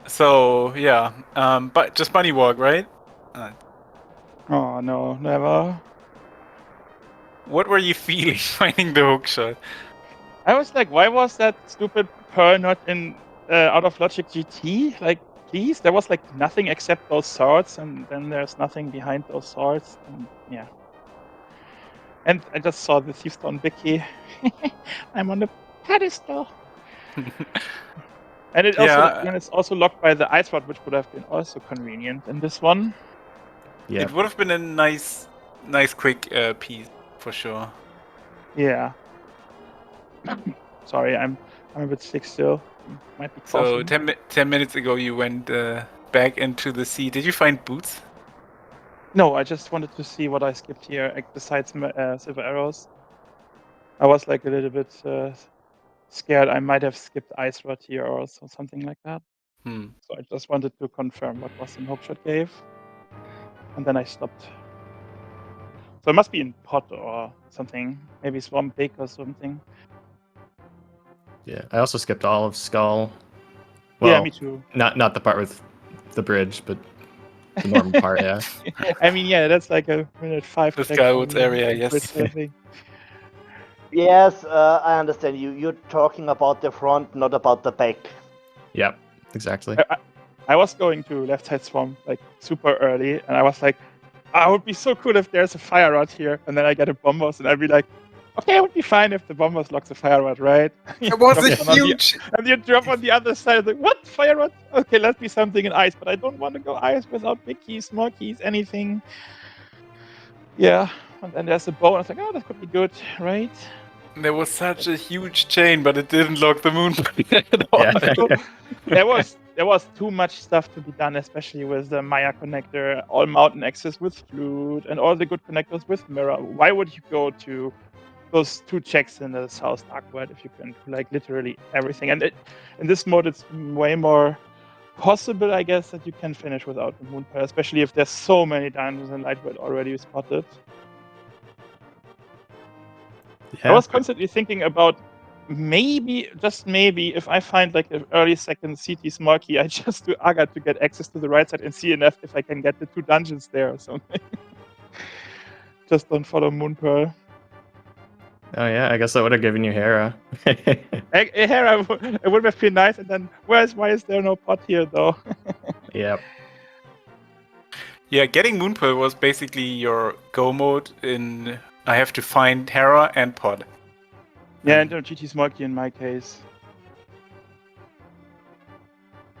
So yeah, but just bunny walk, right? Oh no, never. What were you feeling finding the hook shot? I was like, why was that stupid pearl not in Out of Logic GT? Like, please, there was like nothing except those swords, and then there's nothing behind those swords. And yeah. And I just saw the Thiefstone Vicky. I'm on the pedestal. And it also, Yeah. and it's also locked by the ice rod, which would have been also convenient in this one. Yeah. It would have been a nice quick piece for sure. Yeah. Sorry, I'm a bit sick still. Might be So coughing. 10 minutes ago you went back into the sea. Did you find boots? No, I just wanted to see what I skipped here besides silver arrows. I was like a little bit scared I might have skipped ice rod here or something like that. So I just wanted to confirm what was in Hopeshot Cave. And then I stopped. So it must be in pot or something. Maybe Swamp Big or something. Yeah. I also skipped all of Skull. Well, Yeah, me too. Not the part with the bridge, but the normal part, yeah. I mean, yeah, that's like a minute 5. The back Skywoods from area, the yes. bridge, I think. Yes, I understand you. You're talking about the front, not about the back. Yep, exactly. I was going to left side swamp like super early, and I was like, it would be so cool if there's a fire rod here, and then I get a bombos, and I'd be like, okay, it would be fine if the bombos locks the fire rod, right? It was a Drop on the- huge. and you drop on the other side, like, what fire rod? Okay, let's be something in ice, but I don't want to go ice without big keys, small keys, anything. Yeah, and then there's a bow, and I was like, oh, that could be good, right? There was such a huge chain, but it didn't lock the moon at all. Yeah. There was too much stuff to be done, especially with the Maya connector, all mountain access with flute, and all the good connectors with mirror. Why would you go to those 2 checks in the South Dark World if you can do like literally everything? And in this mode, it's way more possible, I guess, that you can finish without the moon pearl, especially if there's so many dungeons in Light World already spotted. I was constantly thinking about maybe, just maybe, if I find like an early second CT small key, I just do Aga to get access to the right side and see enough if I can get the 2 dungeons there or something. Just don't follow Moon Pearl. Oh yeah, I guess that would have given you Hera. Hera, it would have been nice, and then why is there no pot here though? Yep. Yeah, getting Moonpearl was basically your go mode in I have to find Hera and Pod. Yeah, and GT small key in my case.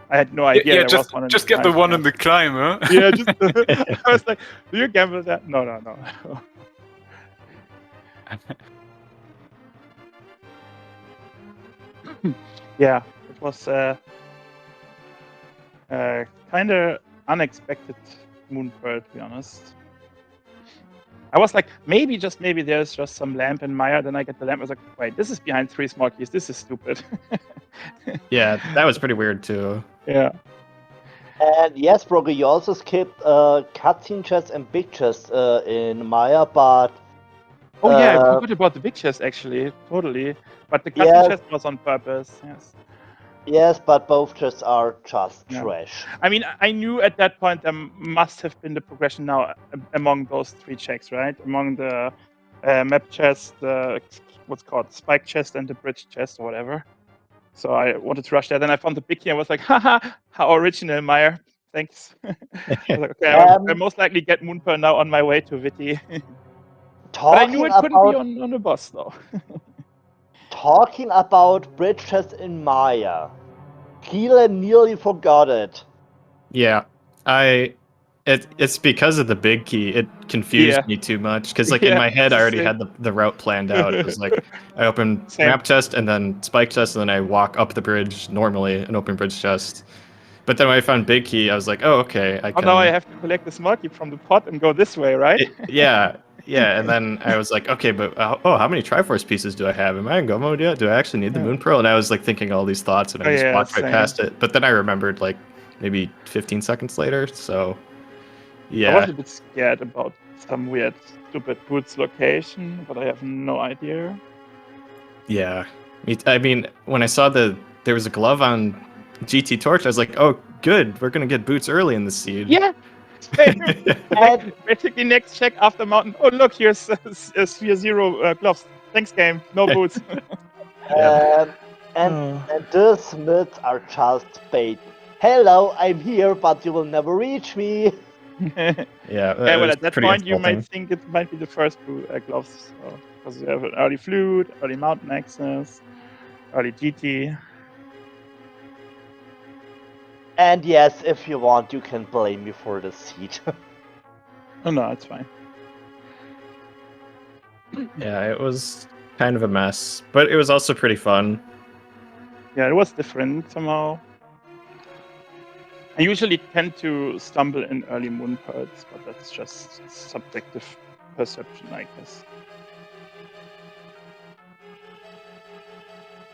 I had no idea there was one. Just get the one in the climb, huh? Yeah, just I was like, do you gamble that? No. Yeah, it was kind of unexpected moon pearl, to be honest. I was like, maybe there's just some lamp in Maya. Then I get the lamp. I was like, wait, this is behind 3 small keys. This is stupid. Yeah, that was pretty weird too. Yeah. And yes, Brogor, you also skipped cutscene chests and big chests in Maya, but Oh yeah, I Uh, forgot about the big chest actually, totally. But the Yes. cutscene chest was on purpose. Yes. yes, but both chests are just Yeah. trash. I mean, I knew at that point there must have been the progression now among those 3 checks, right? Among the map chest, the what's called spike chest, and the bridge chest or whatever. So I wanted to rush there. Then I found the big key. I was like, haha, how original, Meyer. Thanks. I was like, okay, I'll most likely get Moonpearl now on my way to Viti. But I knew Talking it couldn't be about on the boss though. talking about bridge chests in Maya, Skele nearly forgot it. Yeah, it's because of the big key. It confused Yeah. me too much because like in Yeah, my head it's I the already same. had the route planned out. It was like I open Same. map chest and then spike chest and then I walk up the bridge normally, an open bridge chest. But then when I found big key, I was like, oh okay, I Oh, can. now I have to collect the small key from the pot and go this way, right? Yeah, and then I was like, okay, but oh, how many Triforce pieces do I have? Am I in go mode yet? Do I actually need the Yeah. Moon Pearl? And I was like thinking all these thoughts, and I Oh, just yeah, walked right same. past it. But then I remembered like maybe 15 seconds later. So I yeah, was a bit scared about some weird, stupid boots location, but I have no idea. yeah. I mean, when I saw there was a glove on GT Torch, I was like, oh, good, we're gonna get boots early in the seed. Yeah, same. And Basically, next check after mountain. Oh, look, here's Sphere Zero gloves. Thanks, game. No boots. Yeah. and these myths are just bait. Hello, I'm here, but you will never reach me. Yeah, Yeah, well, was at that pretty point, you insulting. might think it might be the first gloves, because you have an early flute, early mountain access, early GT. And yes, if you want, you can blame me for the seed. Oh no, it's fine. Yeah, it was kind of a mess, but it was also pretty fun. Yeah, it was different somehow. I usually tend to stumble in early moon pearls, but that's just subjective perception, I guess.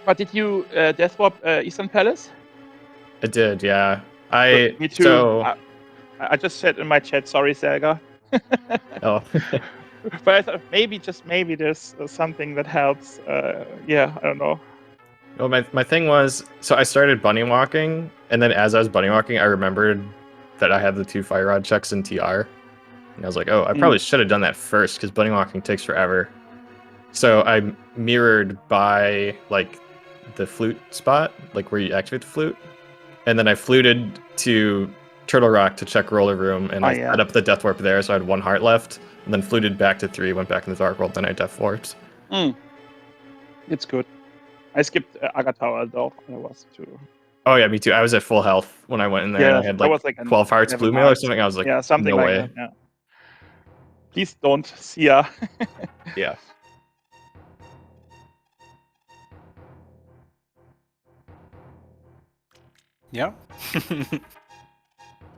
But did you death swap Eastern Palace? It did, yeah. Me too. So I just said in my chat, sorry, Saga. oh. But I thought maybe, just maybe, there's something that helps. Yeah, I don't know. Well, my thing was, so I started bunny walking, and then as I was bunny walking, I remembered that I had the 2 fire rod checks in TR. And I was like, oh, I probably should have done that first, because bunny walking takes forever. So I mirrored by, like, the flute spot, like where you activate the flute. And then I fluted to Turtle Rock to check Roller Room, and I set up the Death Warp there, so I had 1 heart left. And then fluted back to 3, went back in the Dark World, then I Death Warped. It's good. I skipped Agatawa though. I was too. Oh yeah, me too. I was at full health when I went in there, and I had I was like like 12 hearts, level blue mail or 9. something. I was like, Yeah, something no like way. that. Yeah. Please don't see ya. Yeah. Yeah.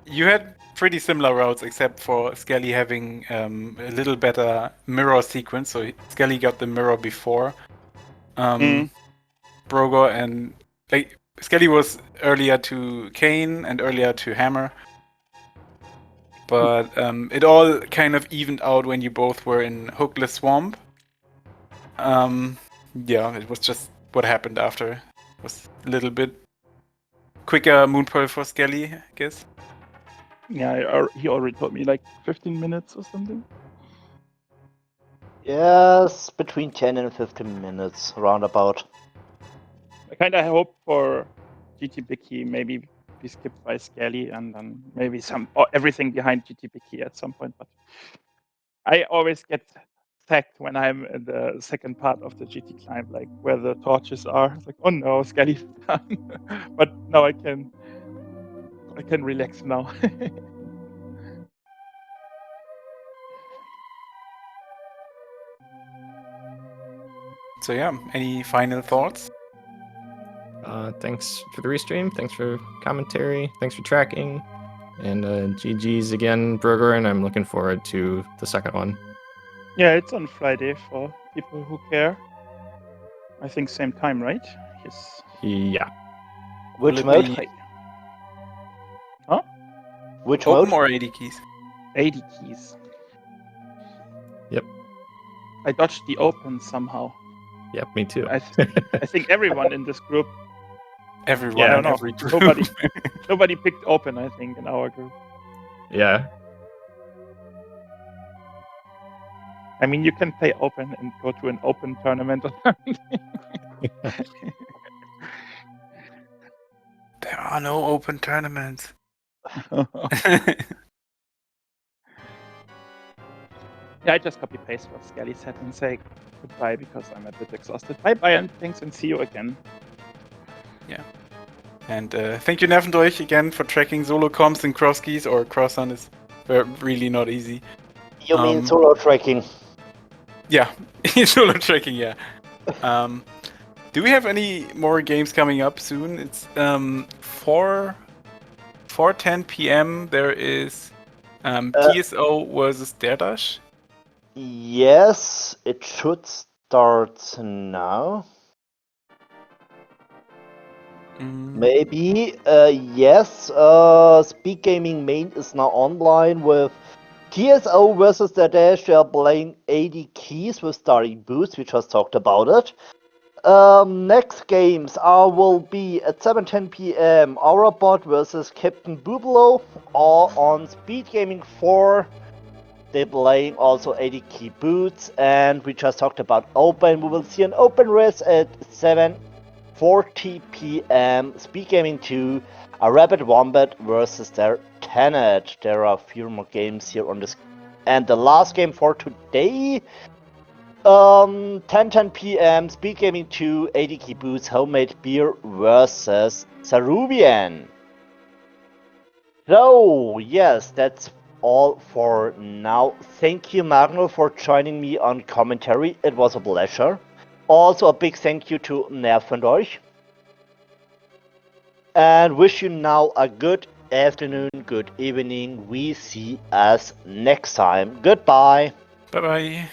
You had pretty similar routes, except for Skele having a little better mirror sequence. So Skele got the mirror before Brogor, and like Skele was earlier to Kane and earlier to Hammer. But it all kind of evened out when you both were in Hookless Swamp. Yeah, it was just what happened after. It was a little bit quicker Moonpearl for Skele, I guess. Yeah, he already told me like 15 minutes or something. Yes, between 10 and 15 minutes, roundabout. I kind of hope for GT Biki maybe be skipped by Skele and then maybe everything behind GT Biki at some point. But I always get sacked when I'm in the second part of the GT climb, like where the torches are. It's like, oh no, Skele's done. But now I can relax now. So yeah, any final thoughts? Thanks for the restream. Thanks for commentary. Thanks for tracking. And GG's again, Brogor, and I'm looking forward to the second one. Yeah, it's on Friday for people who care. I think same time, right? Yes. Yeah. Which Will it mode? be Okay. Huh? Which open mode? or 80 keys? 80 keys. Yep. I dodged the open somehow. Yep, me too. I think everyone in this group. Everyone Yeah. I in don't know. every group. Nobody picked open. I think in our group. Yeah. I mean, you can play open and go to an open tournament. There are no open tournaments. Yeah, I just copy paste what Skele said and say goodbye because I'm a bit exhausted. Bye bye and thanks and see you again. And thank you, Nervendoich, again for tracking solo comms and cross keys, or cross hunt is really not easy. You mean solo tracking? Yeah, solo tracking, yeah. Do we have any more games coming up soon? It's 4:10 p.m. There is TSO versus Daredash. Yes, it should start now. Maybe. Yes. SpeedGaming main is now online with TSO versus the Dash. They are playing 80 keys with starting boost. We just talked about it. Next games will be at 7:10 p.m. Aurabot versus Captain Bublo, or on SpeedGaming 4. They're playing also 80 key boots, and we just talked about open. We will see an open race at 7:40 p.m. SpeedGaming 2, a Rabbit Wombat versus their Tenet. There are a few more games here on this. And the last game for today, 10:10 p.m. SpeedGaming 2, 80 key boots, homemade beer versus Sarubian. So, yes, that's all for now. Thank you, Magno, for joining me on commentary. It was a pleasure. Also, a big thank you to Nervendoich. And wish you now a good afternoon, good evening. We see us next time. Goodbye. Bye bye.